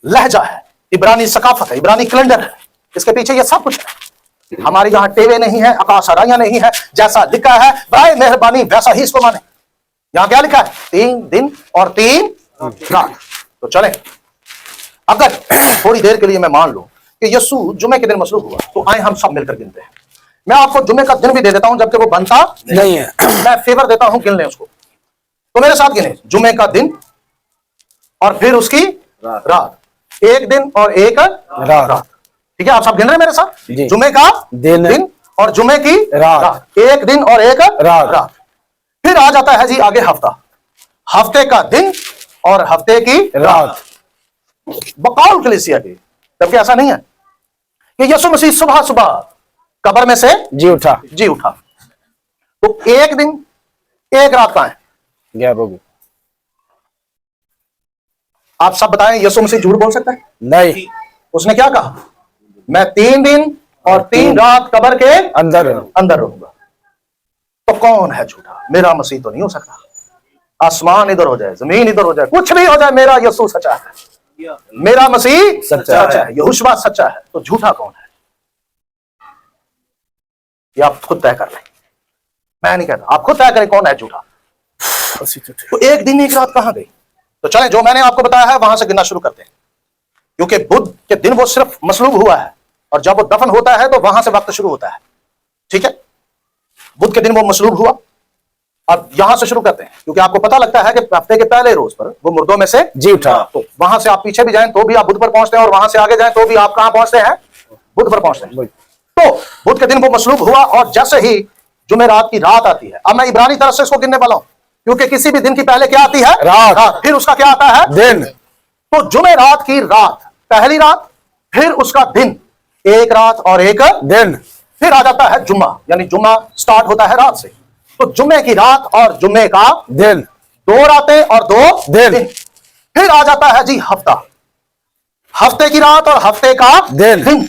लहजा है, इब्रानी सकाफत है, इब्रानी कैलेंडर है। इसके पीछे ये सब कुछ है। हमारे यहां टेवे नहीं है, आकाश आराइयां नहीं है, जैसा लिखा है बराए मेहरबानी वैसा ही इसको माने। यहां क्या लिखा है? 3 दिन और 3 रात। तो चले, अगर थोड़ी देर के लिए मैं मान लूं कि यीशु जुमे के दिन मसलूब हुआ, तो आए हम सब मिलकर गिनते हैं। मैं आपको जुमे का दिन भी दे देता हूं जबकि वो बनता नहीं है। मैं फेवर देता हूं, गिन लें उसको। तो मेरे साथ गिने, जुमे का दिन और फिर उसकी रात, एक दिन और एक रात। ठीक है, आप सब गिन रहे हैं मेरे साथ? जुमे का दिन और जुमे की रात, एक दिन और एक रात। फिर आ जाता है जी आगे हफ्ता, हफ्ते का दिन और हफ्ते की रात। बकौल कलीसिया की, जबकि ऐसा नहीं है कि यीशु मसीह सुबह सुबह कब्र में से जी उठा। तो एक दिन एक रात कहां है? गया बबू। आप सब बताएं, यीशु मसीह झूठ बोल सकता है? नहीं। उसने क्या कहा? मैं 3 दिन और 3 रात कब्र के अंदर रहूंगा। तो कौन है झूठा? मेरा मसीह तो नहीं हो सकता। आसमान इधर हो जाए, जमीन इधर हो जाए, कुछ भी हो जाए, मेरा यीशु सच्चा है, मेरा मसीह सच्चा है, यहोशू सच्चा है। तो झूठा कौन है? ये आप खुद तय कर लें, मैं नहीं कहता, आप खुद तय करें कौन है झूठा। तो एक दिन एक रात कहां गई? तो चलें, जो मैंने आपको बताया है वहां से गिनना शुरू करते हैं, क्योंकि बुध के दिन वो सिर्फ मसलूब हुआ है, और जब वो दफन होता है तो वहां से वक्त शुरू होता है। ठीक है, बुध के दिन वो मसलूब हुआ। अब यहां से शुरू करते हैं, क्योंकि आपको पता लगता है कि हफ्ते के पहले रोज पर वो मुर्दों में से जी उठा। तो वहां से आप पीछे भी जाएं तो भी आप बुध पर पहुंचते हैं, और वहां से आगे जाएं तो भी आप कहां पहुंचते हैं? बुध पर पहुंचते हैं। तो बुध के दिन वो मसलूब हुआ, और जैसे ही जुमेरात की रात आती है, अब मैं इब्रानी तरफ से इसको गिनने वाला हूं, क्योंकि किसी भी दिन की पहले क्या आती है? रात। फिर उसका क्या आता है? दिन। तो जुमेरात की रात पहली रात, फिर उसका दिन एक रात और एक दिन, फिर आ जाता है जुम्मा, यानी जुम्मा स्टार्ट होता है रात से। तो जुम्मे की रात और जुम्मे का दिन, 2 रातें और 2 दिन। फिर आ जाता है जी हफ्ता, हफ्ते की रात और हफ्ते का दिन।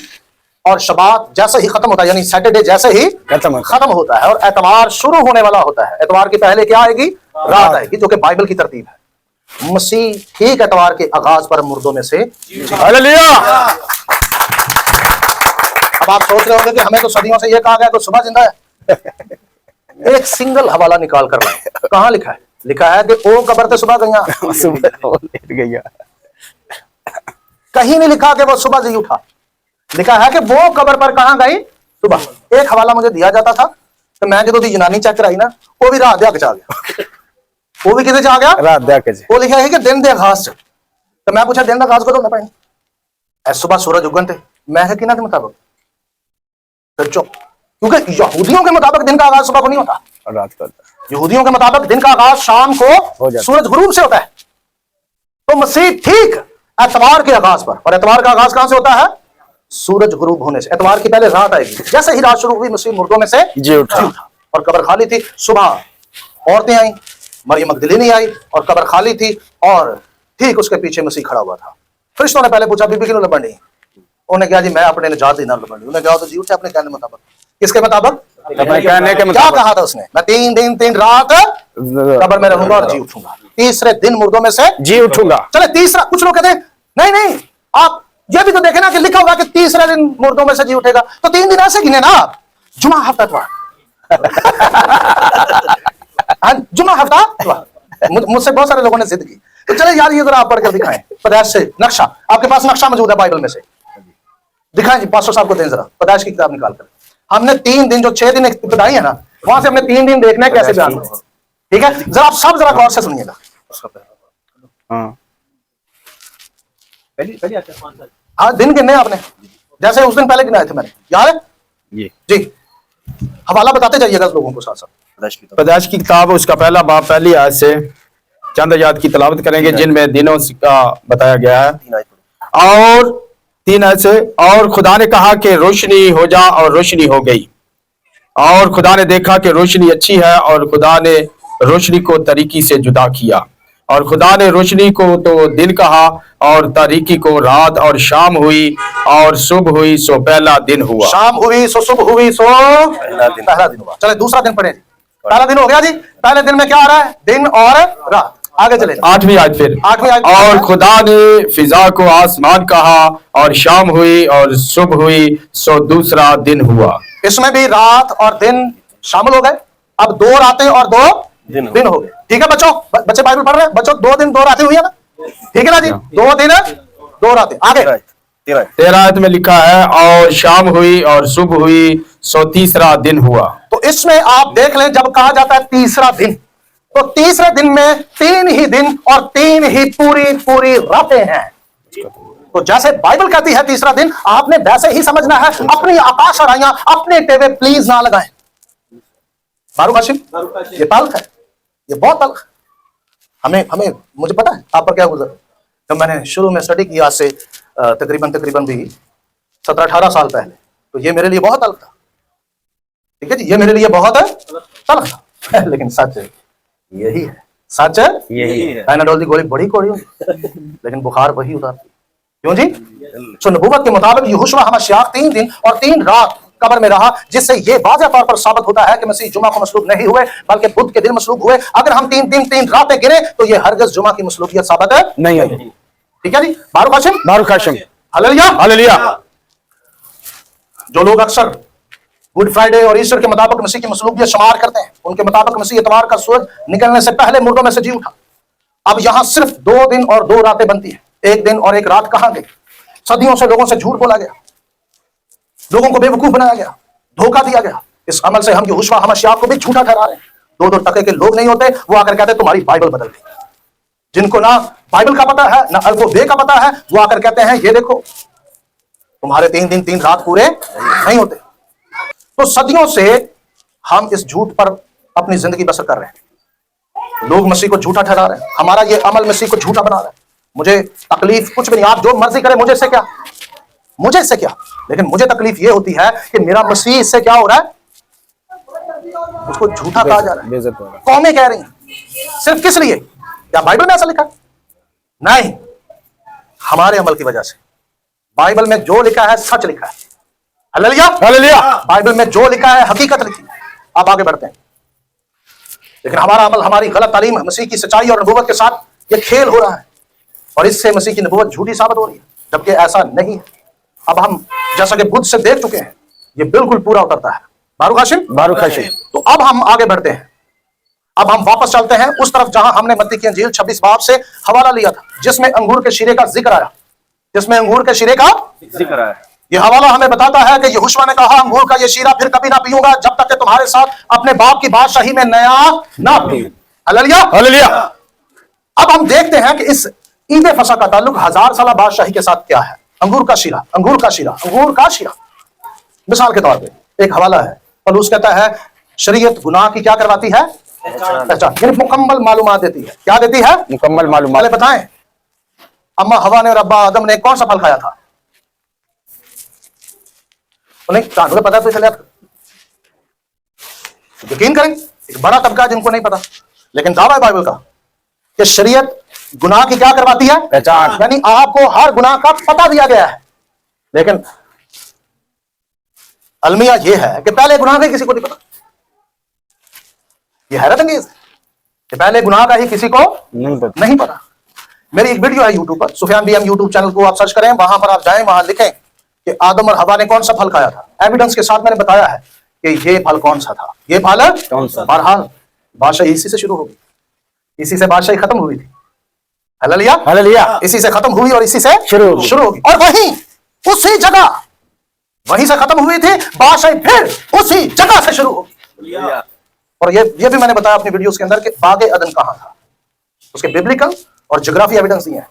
और शबात जैसे ही खत्म होता है, यानी सैटरडे जैसे ही खत्म होता है और एतवार शुरू होने वाला होता है, एतवार की पहले क्या आएगी? रात आएगी, जो कि बाइबल की तरतीब है। मसीह ठीक एतवार के आगाज पर मुर्दों में से हालेलुया। अब आप सोच रहे होंगे कि हमें तो सदियों से यह कहा गया तो सुबह जिंदा है। एक सिंगल हवाला निकाल कर लाए, कहां लिखा है? लिखा है कि ओ कब्र से सुबह गया। कहीं नहीं लिखा कि वो सुबह जी उठा, लिखा है कि वो कब्र पर कहां गई? सुबह। एक हवाला मुझे दिया जाता था, तो मैं जो जनानी चेक कराई ना, वो भी रात दे आ गया। वो भी किसे आ गया? रात दे। वो लिखा है कि दिन दे आगाज से। तो मैं पूछा दिन का आगाज कदों होना पाए? सुबह सूरज उगन थे। मैं है किना के मुताबिक फिर चुप, क्योंकि यहूदियों के मुताबिक दिन का आगाज सुबह को नहीं होता, रात को होता है। यहूदियों के मुताबिक दिन का आगाज शाम को सूरज गुरूब से होता है। तो मसीह ठीक एतवार के आगाज पर, और एतवार का आगाज कहां से होता है? सूरज गुरूब होने से। एतवार की पहले रात आएगी, जैसे ही रात शुरू हुई मसीह मुर्दों में से जी उठा, और कब्र खाली थी। सुबह औरतें आई, मरियम मगदलीनी आई, और कब्र खाली थी, और ठीक उसके पीछे मसीह खड़ा हुआ था। फरिश्तों ने पहले पूछा, बीबी क्यों लबड़ी? उन्हें कहा जी मैं अपने निजात देना लबड़ी। उन्हें कहा तो जी उठे अपने कहने के मुताबिक। किसके मुताबिक? क्या कहा था उसने? मैं 3 दिन 3 रात कब्र में रहूंगा और जी उठूंगा। तीसरे दिन मुर्दों में से जी उठूंगा। चले तीसरा, कुछ लोग कहते हैं नहीं नहीं, आप ये भी तो देखे ना कि लिखा होगा कि तीसरे दिन मुर्दों में से जी उठेगा, तो 3 दिन ऐसे गिने ना आप, जुमा हफ्ता इतवार। जुमा हफ्ता इतवार। मुझसे बहुत सारे लोगों ने जिद की, तो चले यार ये जरा आप पढ़ कर दिखाएं पैदाइश से नक्शा, आपके पास नक्शा मौजूद है बाइबल में से, दिखाएं जी, पास्टर साहब को दें जरा पैदाइश की किताब निकाल कर। हमने 3 दिन, जो 6 दिन इब्तिदाई है ना, वहां से हमने 3 दिन देखना है कैसे बयान होगा। ठीक है, जरा आप सब जरा गौर से सुनिएगा। हाँ हाँ, दिन गिने आपने, जैसे उस दिन पहले गिनाए थे मैंने, याद है ये जी। हवाला बताते जाइएगा लोगों को साथ साथ। पैदाइश की किताब उसका पहला बाब पहली आयत से चंद आयत की तलावत करेंगे, जिनमें दिनों का बताया गया है। और 3 आयत से, और खुदा ने कहा कि रोशनी हो जा, और रोशनी हो गई। और खुदा ने देखा कि रोशनी अच्छी है, और खुदा ने रोशनी को तारीकी से जुदा किया। और खुदा ने रोशनी को तो दिन कहा, और तारीकी को रात। और शाम हुई और सुबह हुई, सो पहला दिन हुआ। शाम हुई सो सुबह हुई, सो पहला दिन हुआ। चले दूसरा दिन पढ़े। पहला दिन हो गया जी, पहले दिन में क्या आ रहा है, दिन और रात। आगे चले 8वीं आयत फिर। 8वीं आयत। और खुदा ने फिजा को आसमान कहा, और शाम हुई और सुबह हुई, सो दूसरा दिन हुआ। इसमें भी रात और दिन शामिल हो गए। अब 2 रातें और 2 दिन हो गए। ठीक है बच्चों, बच्चे बाइबल पढ़ रहे हैं बच्चों, 2 दिन 2 रातें हुई है ना, ठीक है ना जी, 2 दिन 2 रातें। आगे 13 आयत में लिखा है, और शाम हुई और सुबह हुई, सो तीसरा दिन हुआ। तो इसमें आप देख लें, जब कहा जाता है तीसरा दिन, तो तीसरे दिन में 3 ही दिन और 3 ही पूरी रातें हैं। तो जैसे बाइबल कहती है तीसरा दिन, आपने वैसे ही समझना है। अपनी आकाश और आइयां अपने टेवे प्लीज ना लगाएं। बारूक हाशिम, ये तल्ख है, ये बहुत तल्ख। हमें मुझे पता है आप पर क्या गुजर। जब मैंने शुरू में स्टडी किया से तकरीबन भी 17-18 साल पहले, तो ये मेरे लिए बहुत तल्ख था। ठीक है जी, ये मेरे लिए बहुत तल्ख था। लेकिन सच यही है, सच यही है। पैनाडोल की गोली बड़ी कौड़ी होगी, लेकिन बुखार वही उतारती। क्यों जी? सो नबूवत के मुताबिक यहोशू हमाशियाह 3 दिन और 3 रात कब्र में रहा, जिससे यह वाज़ेह तौर पर साबित होता है कि मसीह जुमा को मसलूब नहीं हुए, बल्कि बुध के दिन मसलूब हुए। अगर हम 3 दिन 3 रातें गिने, तो यह हरगिज़ जुमा की मसलूबियत साबित नहीं है। ठीक है जी। बारूक हाशिम, हालेलुया हालेलुया। जो लोग अक्सर गुड फ्राइडे और ईस्टर के मुताबिक मसीह की मसलूबियत शुमार करते हैं, उनके मुताबिक मसीह इतवार का सूरज निकलने से पहले मुर्दों में से जी उठा। अब यहां सिर्फ 2 दिन और 2 रातें बनती है, 1 दिन और 1 रात कहां गई? सदियों से लोगों से झूठ बोला गया, लोगों को बेवकूफ बनाया गया, धोखा दिया गया। इस अमल से हम यहोशू हमाशियाह को भी झूठा ठहरा रहे हैं। 2-2 टके के लोग नहीं होते, वो आकर कहते तुम्हारी बाइबल बदल गई। जिनको ना बाइबल का पता है ना अल्फो बे का पता है, वो आकर कहते हैं ये देखो तुम्हारे 3 दिन 3 रात पूरे नहीं होते। तो सदियों से हम इस झूठ पर अपनी जिंदगी बसर कर रहे हैं। लोग मसीह को झूठा ठहरा रहे हैं, हमारा ये अमल मसीह को झूठा बना रहा है। मुझे तकलीफ कुछ भी नहीं, आप जो मर्जी करें, मुझे इससे क्या, मुझे इससे क्या। लेकिन मुझे तकलीफ ये होती है कि मेरा मसीह इससे क्या हो रहा है, उसको झूठा कहा जा रहा है। कौमें कह रही हैं, सिर्फ किस लिए? क्या बाइबल में ऐसा लिखा है? नहीं, हमारे अमल की वजह से। बाइबल में जो लिखा है सच लिखा है। Hallelujah hallelujah. बाइबल में जो लिखा है हकीकत लिखी है। आप आगे बढ़ते हैं, लेकिन हमारा अमल, हमारी गलत तालीम, मसीह की सच्चाई और नबूवत के साथ ये खेल हो रहा है, और इससे मसीह की नबूवत झूठी साबित हो रही है, जबकि ऐसा नहीं है। अब हम जैसा कि बुध से देख चुके हैं, ये बिल्कुल पूरा उतरता है। बारूक हाशिम, तो अब हम आगे बढ़ते हैं। अब हम वापस चलते हैं उस तरफ जहां हमने मत्ती की अंजील 26 बाब से हवाला लिया था, जिसमें अंगूर के शीरे का जिक्र आया, जिसमें अंगूर के शीरे का जिक्र आया। यह हवाला हमें बताता है कि यहोशू ने कहा, अंगूर का यह शीरा फिर कभी ना पीऊंगा, जब तक कि तुम्हारे साथ अपने बाप की बादशाही में नया ना पीऊं। Hallelujah hallelujah. अब हम देखते हैं कि इस ईद फसा का ताल्लुक 1000 साल बादशाही के साथ क्या है। अंगूर का शीरा, अंगूर का शीरा, अंगूर का शीरा। मिसाल के तौर पे एक हवाला है, पौलुस कहता है शरीयत गुनाह की क्या करवाती है? पहचान, यानी मुकम्मल मालूमात देती है। क्या देती है? मुकम्मल मालूमात। पहले बताएं, अम्मा हवा ने और अब्बा आदम ने कौन सा फल खाया था? उन्हें पता है, तो चले यकीन करें, एक बड़ा तबका जिनको नहीं पता, लेकिन दावा है बाइबल का कि शरीयत गुनाह की क्या करवाती है? पहचान। यानी आपको हर गुनाह का पता दिया गया है। लेकिन अलमिया यह है कि पहले गुनाह का किसी को नहीं पता। यह हैरत अंगेज है। कि पहले गुनाह का ही किसी को नहीं पता। मेरी एक वीडियो है यूट्यूब पर, सुफियान बीएम यूट्यूब चैनल को आप सर्च करें, वहां पर आप जाएं, वहां लिखें कि आदम और हवा ने कौन सा फल खाया था। एविडेंस के साथ मैंने बताया है कि ये फल कौन सा था, ये फल कौन सा। बहरहाल बादशाही इसी से शुरू होगी, इसी से बादशाही खत्म हुई थी। Hallelujah, hallelujah. इसी से खत्म हुई और इसी से शुरू होगी। और वहीं उसी जगह, वहीं से खत्म हुई थी बादशाही, फिर उसी जगह से शुरू होगी। और ये भी मैंने बताया अपनी वीडियोस के अंदर कि बागे अदन कहां था, उसके बिब्लिकल और ज्योग्राफी एविडेंस दिए हैं।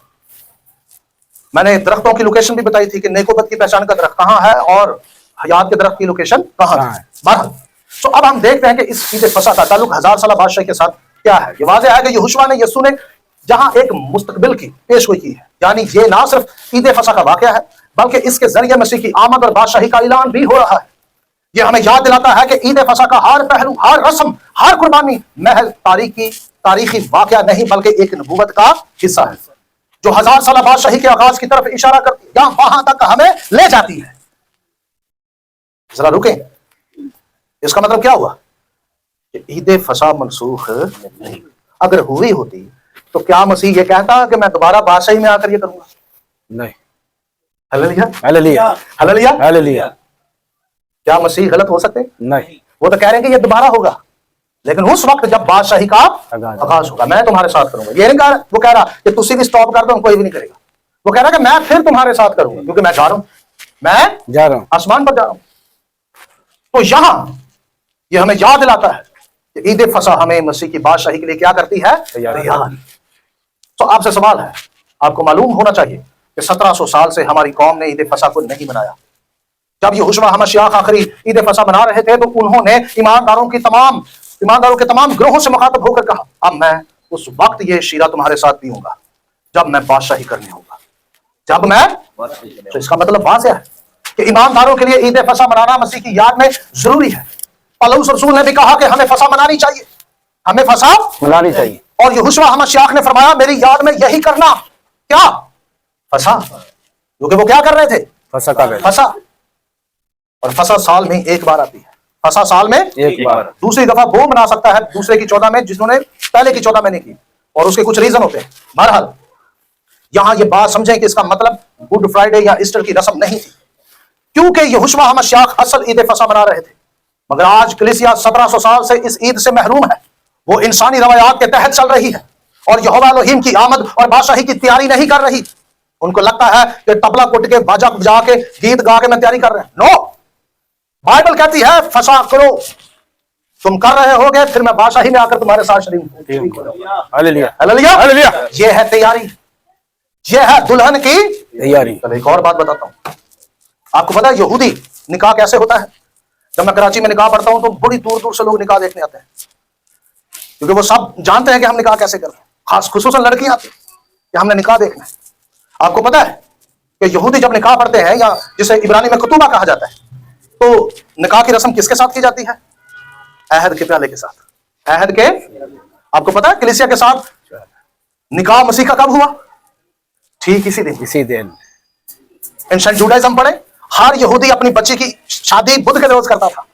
मैंने दरख्तों की लोकेशन भी बताई थी कि नेकोबत की पहचान का दरख्त कहां है और हयात के दरख्त की लोकेशन कहां है। बहरहाल, तो अब हम देखते हैं कि इस ईद फसा का ताल्लुक 1000 साल बादशाही के साथ क्या है। ये वाज़ेह है कि यहोशुआ ने, यीशु ने जहां एक मुस्तकबिल की पेशगोई की है, यानी ये ना सिर्फ ईद फसा का वाकया है बल्कि इसके जरिए मसीह की आमद और बादशाही का ऐलान भी हो रहा है। यह हमें याद दिलाता है कि ईद फसा का हर पहलू, हर रस्म, हर कुर्बानी महज तारीखी वाकया नहीं बल्कि एक नबूवत का हिस्सा है जो 1000 साल बादशाही के आगाज की तरफ इशारा करती है, या वहां तक हमें ले जाती है। जरा रुकें, इसका मतलब क्या हुआ कि ईद फसा मनसूख नहीं। अगर हुई होती तो क्या मसीह ये कहता कि मैं दोबारा बादशाही में आकर ये करूंगा? नहीं। Hallelujah, hallelujah, hallelujah. हालेलुया। क्या मसीह गलत हो सकते? नहीं। वो तो कह रहे हैं कि ये दोबारा होगा, लेकिन उस वक्त जब बादशाही का आगाज होगा, मैं तुम्हारे साथ करूंगा। ये नहीं कह रहा, वो कह रहा कि तुसी भी स्टॉप कर दो, कोई भी नहीं करेगा। वो कह रहा कि मैं फिर तुम्हारे साथ करूंगा क्योंकि मैं जा रहा हूं, मैं जा रहा हूं, आसमान पर जा रहा हूं। तो यहां ये हमें याद दिलाता है कि ईद फसा हमें मसीह की बादशाही के लिए क्या करती है? तैयार। तो आपसे सवाल है, आपको मालूम होना चाहिए कि 1700 साल से हमारी कौम ने ईद फसा को नहीं मनाया। जब यहोशुआ मसीह आखिरी ईद फसा मना रहे थे तो उन्होंने ईमानदारों के तमाम ग्रोहों से मुखातब होकर कहा, अब मैं उस वक्त ये शीरा तुम्हारे साथ पीऊंगा जब मैं बादशाही करने होगा, जब मैं। तो इसका मतलब वाज़ेह है कि ईमानदारों के लिए ईद फसा मनाना मसीह की याद में जरूरी है। पौलुस रसूल ने भी कहा कि हमें फसा मनानी चाहिए, हमें फसा मनानी चाहिए। और यहोशुआ मसीह ने फरमाया मेरी याद में यही करना। क्या? फसा, क्योंकि वो क्या कर रहे थे? फसा का फसा। और फसा साल में एक बार आती है, फसा साल में एक बार। दूसरी दफा वो मना सकता है दूसरे की 14 में जिन्होंने पहले की 14 में नहीं की, और उसके कुछ रीजन होते हैं। बहरहाल यहां ये बात समझें कि इसका मतलब गुड फ्राइडे या ईस्टर की रस्म नहीं थी, क्योंकि यहोशुआ मसीह असल ईद फसा मना रहे थे। मगर आज कलीसिया 1700 साल से इस ईद से महरूम है। वो इंसानी रवायात के तहत चल रही है और यहोवा एलोहीम की आमद और बादशाही की तैयारी नहीं कर रही। उनको लगता है कि तबला कुट के, बाजा बजा के, गीत गा के मैं तैयारी कर रहे हैं। नो, बाइबल कहती है फसा करो, तुम कर रहे होगे, फिर मैं बादशाही में आकर तुम्हारे साथ शरीक हूं। Hallelujah, hallelujah, hallelujah. ये है तैयारी, ये है दुल्हन की तैयारी। चलो एक और बात बताता हूं। आपको पता है यहूदी निकाह कैसे होता है? जब मैं कराची में निकाह पढ़ता हूं तो बड़ी दूर दूर से लोग निकाह देखने आते हैं, क्योंकि वो सब जानते हैं कि हम निकाह कैसे करते हैं। खास खुसूसन लड़कियां आती कि हमने निकाह देखना है। आपको पता है कि यहूदी जब निकाह पढ़ते हैं, या जिसे इब्रानी में कुतुबा कहा जाता है, तो निकाह की रस्म किसके साथ की जाती है? अहद के प्याले के साथ। अहद के, आपको पता है कलीसिया के साथ निकाह मसीह का कब हुआ? ठीक इसी दिन। एंशिएंट जुडाइज्म पढ़े, हर यहूदी अपनी बच्ची की शादी बुध के रोज करता था।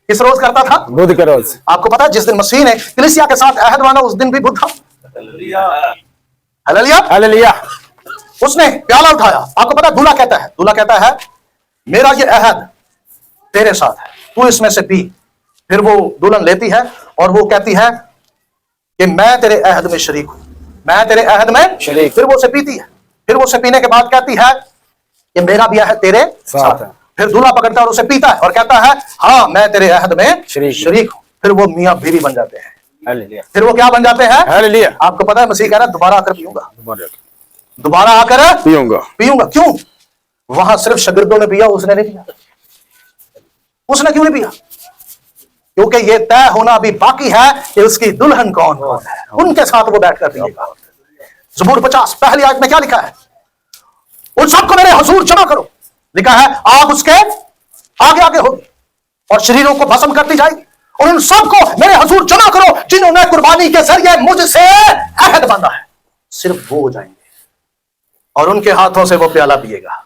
किस रोज करता था? बुध के रोज। आपको पता है जिस दिन मसीह ने कलीसिया के साथ अहद माना उस दिन भी बुध था। Hallelujah, hallelujah. उसने प्याला उठाया। आपको पता दूल्हा कहता है मेरा ये अहद तेरे साथ है, तू इसमें से पी। फिर वो दुल्हन लेती है और वो कहती है कि मैं तेरे अहद में शरीक हूं, मैं तेरे अहद में शरीक। फिर वो उसे पीती है, फिर वो उसे पीने के बाद कहती है कि मेरा भी अहद तेरे साथ है। फिर दूल्हा पकड़ता है और उसे पीता है और कहता है हाँ मैं तेरे अहद में शरीक हूं। फिर वो मियां बीवी बन जाते हैं। हालेलुया। फिर वो क्या बन जाते हैं? हालेलुया। आपको पता है मसीह कह रहा है दोबारा आकर पीऊंगा, दोबारा आकर पीऊंगा। क्यों? वहां सिर्फ शागिर्दों ने पिया, उसने नहीं पिया। उसने क्यों नहीं पिया? क्योंकि ये तय होना भी बाकी है कि उसकी दुल्हन कौन है, उनके साथ वो बैठकर पिएगा। ज़बूर 50 पहली आयत में क्या लिखा है? उन सबको मेरे हुजूर जमा करो। लिखा है आग उसके आगे आगे होगी और शरीरों को भस्म करती जाएगी, और उन सबको मेरे हुजूर जमा करो जिन्होंने कुर्बानी के जरिए मुझसे अहद बांधा है। सिर्फ वो जाएंगे और उनके हाथों से वो प्याला पिएगा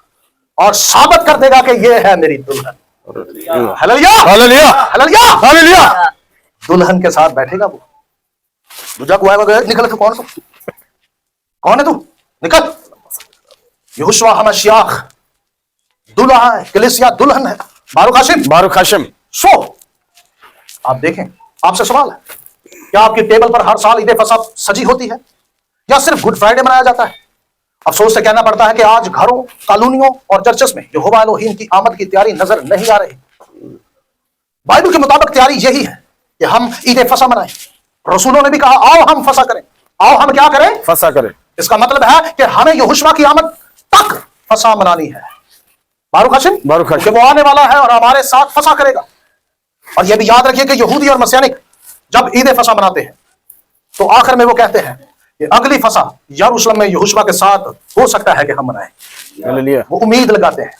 और साबित कर देगा कि ये है मेरी दुल्हन। Hallelujah, hallelujah, hallelujah, hallelujah. दुल्हन के साथ बैठेगा वो। दूजा कुआ गए, निकल तू, कौन तू, कौन है तू, निकल। यहोशुआ हमशायाह दुल्हा है, कलीसिया दुल्हन है। बारूक हाशिम, बारूक हाशिम। सो आप देखें, आपसे सवाल है, क्या आपकी टेबल पर हर साल ईद फसह सजी होती है या सिर्फ गुड फ्राइडे मनाया जाता है? अफसोस से कहना पड़ता है कि आज घरों, कॉलोनियों और चर्चेस में यहोवा एलोहीम की आमद की तैयारी नजर नहीं आ रही। बाइबल के मुताबिक तैयारी यही है कि हम ईद फसह मनाएं। रसूलों ने भी कहा, आओ हम फसह करें, आओ हम क्या करें, फसा करें। इसका मतलब है कि हमें यहोशुआ की आमद तक फसह मनानी है। बारूक हाशिम, बारूक हाशिम। वो आने वाला है और हमारे साथ फसह करेगा। और यह भी याद रखिए कि यहूदी और मसीहानिक जब ईद फसह मनाते हैं तो आखिर में वो कहते हैं कि अगली फसह यरूशलेम में यहोशुआ के साथ हो सकता है कि हम मनाएं। हालेलुया। वो उम्मीद लगाते हैं।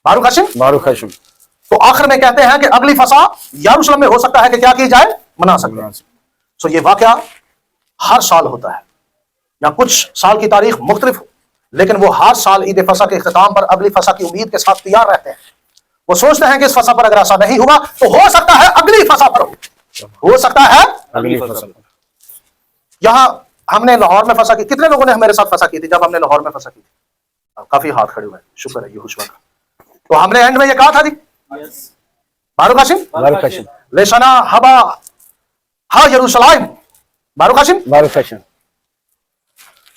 बारूक हाशिम, बारूक हाशिम। तो आखिर में कहते हैं कि अगली फसह यरूशलेम में हो सकता है कि क्या की जाए, मना सकते हैं। सो ये वाकया हर साल होता है, या कुछ साल की तारीख मुख्तलिफ हो, लेकिन वो हर साल ईद फसह के इख्तिताम पर अगली फसह की उम्मीद के साथ तैयार रहते हैं। वो सोचते हैं कि इस फसह पर अगर ऐसा नहीं हुआ तो हो सकता है अगली फसह पर हो सकता है अगली फसल। यहां हमने लाहौर में फसह की, कितने लोगों ने हमारे साथ फसह की थी जब हमने लाहौर में फसह की थी? काफी हाथ खड़े हुए, शुक्र है यहोशुआ का। तो हमने एंड में ये कहा था जी, बारूक हाशिम, बारूक हाशिम। लेशना हबा हा यरूशलेम। बारूक हाशिम, बारूक हाशिम।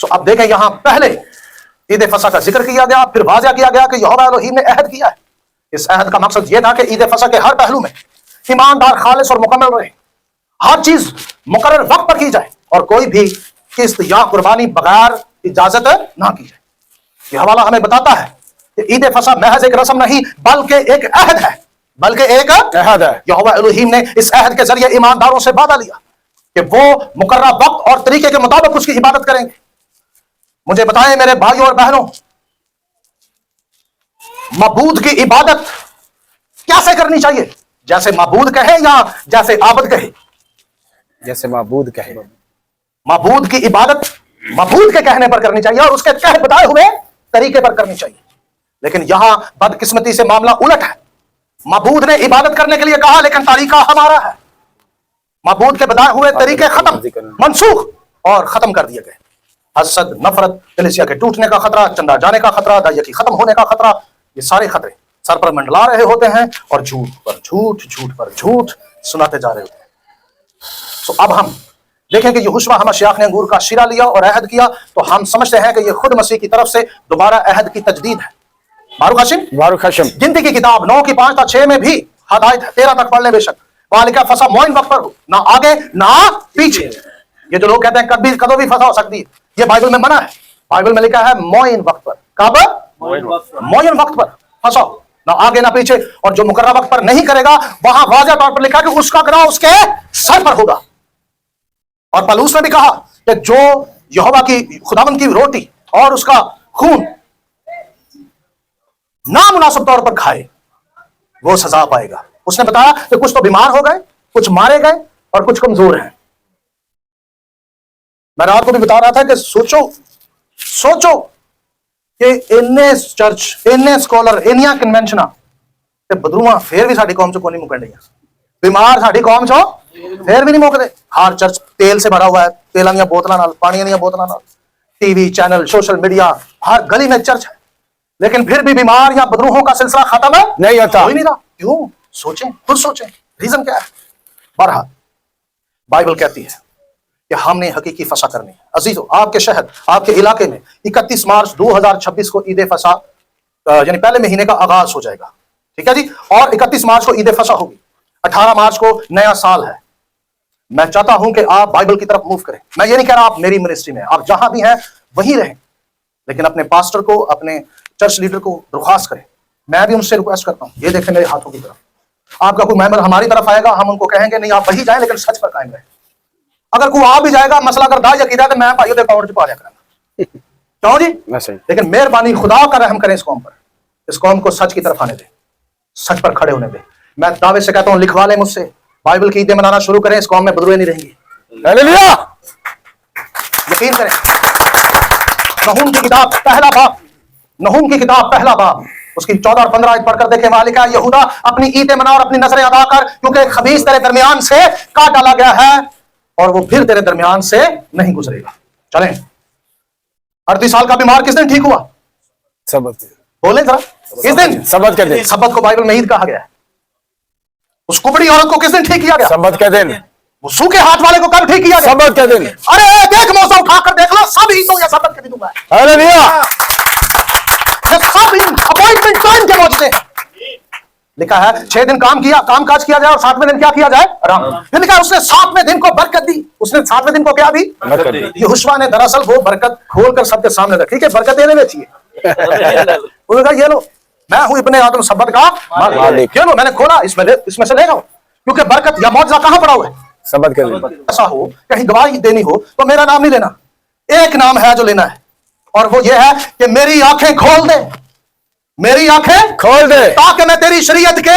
तो अब देखें, यहां पहले ईद फसह का जिक्र किया गया, फिर वाज़िया किया गया कि यहोवा एलोहीम ने अहद किया है। इस अहद का मकसद यह था कि ईद फसह के हर पहलू में ईमानदार, खालिस और मुकम्मल रहे, हर चीज मुकर्रर वक्त पर की जाए और कोई भी किस्त या कुर्बानी बगैर इजाजत ना की जाए। यह हवाला हमें बताता है कि ईद फसह महज एक रस्म नहीं बल्कि एक अहद है, बल्कि एक अहद है। यहोवा एलोहीम ने इस अहद के जरिए ईमानदारों से वादा लिया कि वो मुकर्रर वक्त और तरीके के मुताबिक उसकी इबादत करेंगे। मुझे बताएं मेरे भाइयों और बहनों, मबूद की इबादत कैसे करनी चाहिए? जैसे मबूद कहे या जैसे आबद कहे? जैसे माबूद कहे। मबूद की इबादत मबूद के कहने पर करनी चाहिए और उसके कह बताए हुए तरीके पर करनी चाहिए। लेकिन यहां बदकिस्मती से मामला उलट है। मबूद ने इबादत करने के लिए कहा, लेकिन तरीका हमारा है। मबूद के बताए हुए तरीके खत्म, मनसूख और खत्म कर दिए गए। हसद, नफरत, कलीसिया के टूटने का खतरा, चंदा जाने का खतरा, दायकी खत्म होने का खतरा, ये सारे खतरे सर पर मंडला रहे होते हैं और झूठ पर झूठ, झूठ पर झूठ सुनाते जा रहे होते हैं। तो अब हम देखें कि यहोशुआ हमशायाह ने अंगूर का शीरा लिया और अहद किया, तो हम समझते हैं कि यह खुद मसीह की तरफ से दोबारा अहद की तजदीद है। बारूक हाशिम, बारूक हाशिम। गिनती की किताब 9 की 5 था 6 में भी हदायत है, 13 तक पढ़ ले बेशक। वहां लिखा फसा मोइन वक्त पर हो, ना आगे ना पीछे। ये जो लोग कहते हैं कभी कदों भी फसा हो सकती है, ये बाइबल में मना है। बाइबल में लिखा है मोइन वक्त पर। कब? मोइन वक्त पर फंसा हो, ना आगे ना पीछे। और जो मुकर्रर वक्त पर नहीं करेगा, वहां वाज़िह तौर पर लिखा कि उसका गुनाह उसके सर पर होगा। और पलूस ने भी कहा कि जो यहोवा की खुदावंद की रोटी और उसका खून नामुनासिब तौर पर खाए, वो सजा पाएगा। उसने बताया कि कुछ तो बीमार हो गए, कुछ मारे गए और कुछ कमजोर हैं। मैं रात को भी बता रहा था कि सोचो कि इन्ने चर्च, इन्ने स्कॉलर, इन्निया कन्वेंशना ते बदरूआ फिर भी साडी कौम चो कोई नहीं मुकन रही। बीमार साडी कौम चो फिर भी नहीं मुकते। हर चर्च तेल से भरा हुआ है, तेलों दी बोतलों नाल, पानी दी बोतलों नाल, टीवी चैनल, सोशल मीडिया, हर गली में चर्च है, लेकिन फिर भी बीमार या बदरूहों का सिलसिला खत्म नहीं होता। हो ही नहीं रहा। क्यों? सोचें, खुद सोचें, रीजन क्या है? बहरहाल बाइबल कहती है कि हमने हकीकी फसा करनी है। अजीजों, आपके शहर, आपके इलाके में 31 मार्च 2026 को ईद फसा यानी पहले महीने का आगाज हो जाएगा। ठीक है जी। और 31 मार्च को ईद फसा होगी, 18 मार्च को नया साल है। मैं चाहता हूं कि आप बाइबल की तरफ मूव करें। मैं ये नहीं कह रहा आप मेरी मिनिस्ट्री में, आप जहां भी हैं वहीं रहें, लेकिन अपने पास्टर को, अपने चर्च लीडर को दरख्वास्त करें। मैं भी उनसे रिक्वेस्ट करता हूं, ये देखें मेरे हाथों की तरफ। आपका कोई मेंबर हमारी तरफ आएगा, हम उनको कहेंगे नहीं आप वही जाएं, लेकिन सच पर कायम रहें। अगर कोई आ भी जाएगा, मसला अगर दाज यकीदा, तो मैं भाइयों के अकाउंट च पा दिया करूंगा। क्यों जी? लेकिन मेहरबानी खुदा का रहम करें इस कौम पर, इस कौम को सच की तरफ आने दें, सच पर खड़े होने दें। मैं दावे से कहता हूं, लिखवा लें मुझसे, बाइबल की ईदें मनाना शुरू करें, इस कौम में बदरुएं नहीं रहेंगी। हालेलुया। यकीन करें। नहूम की किताब पहला बाब, नहूम की किताब पहला बाब, उसकी 14 और 15 आयत पढ़कर देखें। वहां लिखा है, यहूदा अपनी ईदें मना और अपनी नजरें अदा कर, क्योंकि खबीस तेरे दरमियान से काट डाला गया है। और वो फिर तेरे दरमियान से नहीं गुजरेगा। चलें। 38 साल का बीमार किस दिन ठीक हुआ? सबत बोले जरा, किस दिन? सबत के दिन। सबत को बाइबल में ईद कहा गया है। उस कुबड़ी औरत को किस दिन ठीक किया गया? सबत के दिन। वो सूखे हाथ वाले को कब ठीक किया गया? सबत के दिन। अरे देख मौसम उठाकर देख लो, सब ईदों या सबत के दिन हुआ है। हालेलुया। ये सब अपॉइंटमेंट टाइम के मौजूद हैं। लिखा है 6 दिन काम किया, काम काज किया जाए और 7वें दिन क्या किया जाए? आराम। फिर लिखा है उसने 7वें दिन को बरकत दी। उसने 7वें दिन को क्या दी? बरकत दी। यहोशुआ ने दरअसल वो बरकत खोलकर सबके सामने रखी कि बरकत देने में चाहिए। उन्होंने कहा ये लो, मैं हूं इब्ने आदम सबत का मालिक। ये लो, मैंने खोला, इसमें से ले जाओ, क्योंकि बरकत या मौजज़ा कहां पड़ा हुआ है? सबत के दिन। ऐसा हो कहीं गवाही देनी हो तो मेरा नाम नहीं लेना, एक नाम है जो लेना है, और वो ये है कि मेरी आंखें खोल दे, मेरी आंखें खोल दे, ताकि मैं तेरी शरीयत के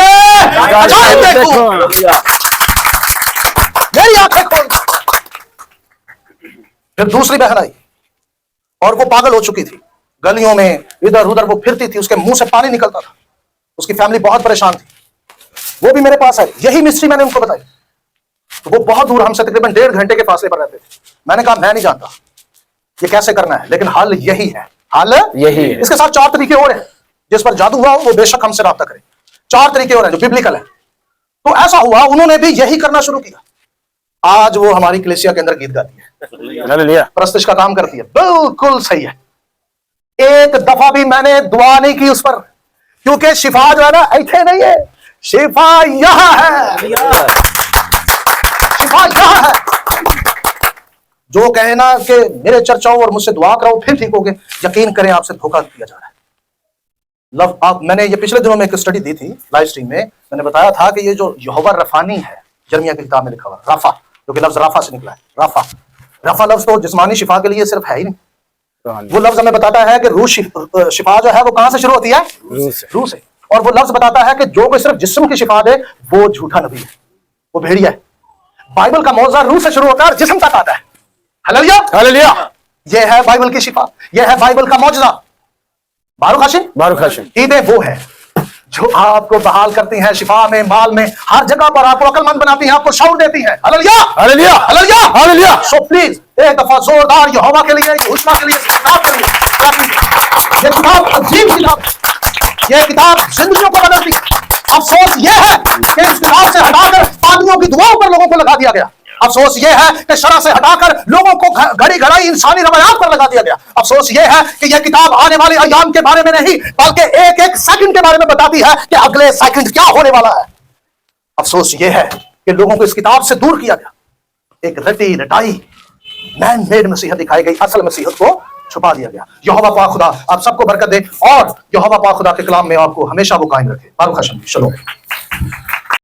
अजायब देखूं। मेरी आंखें खोल दे। फिर दूसरी बहन आई और वो पागल हो चुकी थी, गलियों में इधर उधर वो फिरती थी, उसके मुंह से पानी निकलता था, उसकी फैमिली बहुत परेशान थी। वो भी मेरे पास आई, यही मिस्ट्री मैंने उनको बताई। तो वो बहुत दूर, हमसे तकरीबन 1.5 घंटे के फासले पर रहते थे। मैंने कहा मैं नहीं जानता ये कैसे करना है, लेकिन हल यही है, हल यही है। इसके साथ 4 तरीके और हैं, जिस पर जादू हुआ वो बेशक हमसे राब्ता करे। 4 तरीके और हैं जो बिब्लिकल है। तो ऐसा हुआ, उन्होंने भी यही करना शुरू किया। आज वो हमारी कलीसिया के अंदर गीत गाती है, हालेलुया। प्रस्तिश का काम करती है। बिल्कुल सही है। एक दफा भी मैंने दुआ नहीं की उस पर, क्योंकि शिफा जो है ना ऐसे नहीं है, शिफा यहां है, शिफा यहां है। जो कहे ना कि मेरे चर्चाओं और मुझसे दुआ कराओ फिर ठीक होगे, यकीन करें आपसे धोखा किया जा रहा है। लव आप, मैंने ये पिछले दिनों में एक स्टडी दी थी लाइव स्ट्रीम में, मैंने बताया था कि ये जो यहोवा रफानी है, यिर्मयाह की किताब में लिखा हुआ राफा, जो कि लफ्ज राफा से निकला है। राफा, राफा लफ्ज तो जिस्मानी शिफा के लिए सिर्फ है ही नहीं, वो लफ्ज हमें बताता है कि रूह शिफा जो है वो कहां से शुरू होती है? रूह से। और वो लफ्ज बताता है कि जो कोई सिर्फ जिस्म की शिफा दे वो झूठा नबी है, वो भेड़िया है। बाइबल का मौजज़ा रूह से शुरू होता है और जिस्म तक आता है। Hallelujah, hallelujah. ये है बाइबल की शिफा, ये है बाइबल का मौजज़ा। बारूक हाशिम, ईदें वो है जो आपको बहाल करती हैं, शिफा में, माल में, हर जगह पर आपको अक्लमंद बनाती हैं, आपको शऊर देती हैं। Hallelujah, hallelujah, hallelujah, hallelujah. So please एक दफा जोरदार यहोवा के लिए, यहोशुआ के लिए, किताब के लिए। ये किताब अजीब किताब, ये किताब जिंदगियों को बदलती। अफसोस ये है कि इस किताब से हटाकर पादियों की दुआओं पर लोगों को लगा दिया गया। अफसोस ये है कि शरअ से हटाकर लोगों को घड़ी घड़ाई इंसानी रवायात पर लगा दिया गया। अफसोस ये है कि यह किताब आने वाले अय्याम के बारे में नहीं, बल्कि एक एक सेकंड के बारे में बताती है कि अगले सेकंड क्या होने वाला है। अफसोस ये है कि लोगों को इस किताब से दूर किया गया, एक रटी रटाई मैन मेड मसीहत दिखाई गई, असल मसीहत को छुपा दिया गया। यहोवा पाक खुदा आप सबको बरकत दे और यहोवा पाक खुदा के कलाम में आपको हमेशा वो कायम रखे। बारूक हाशिम, शलोम।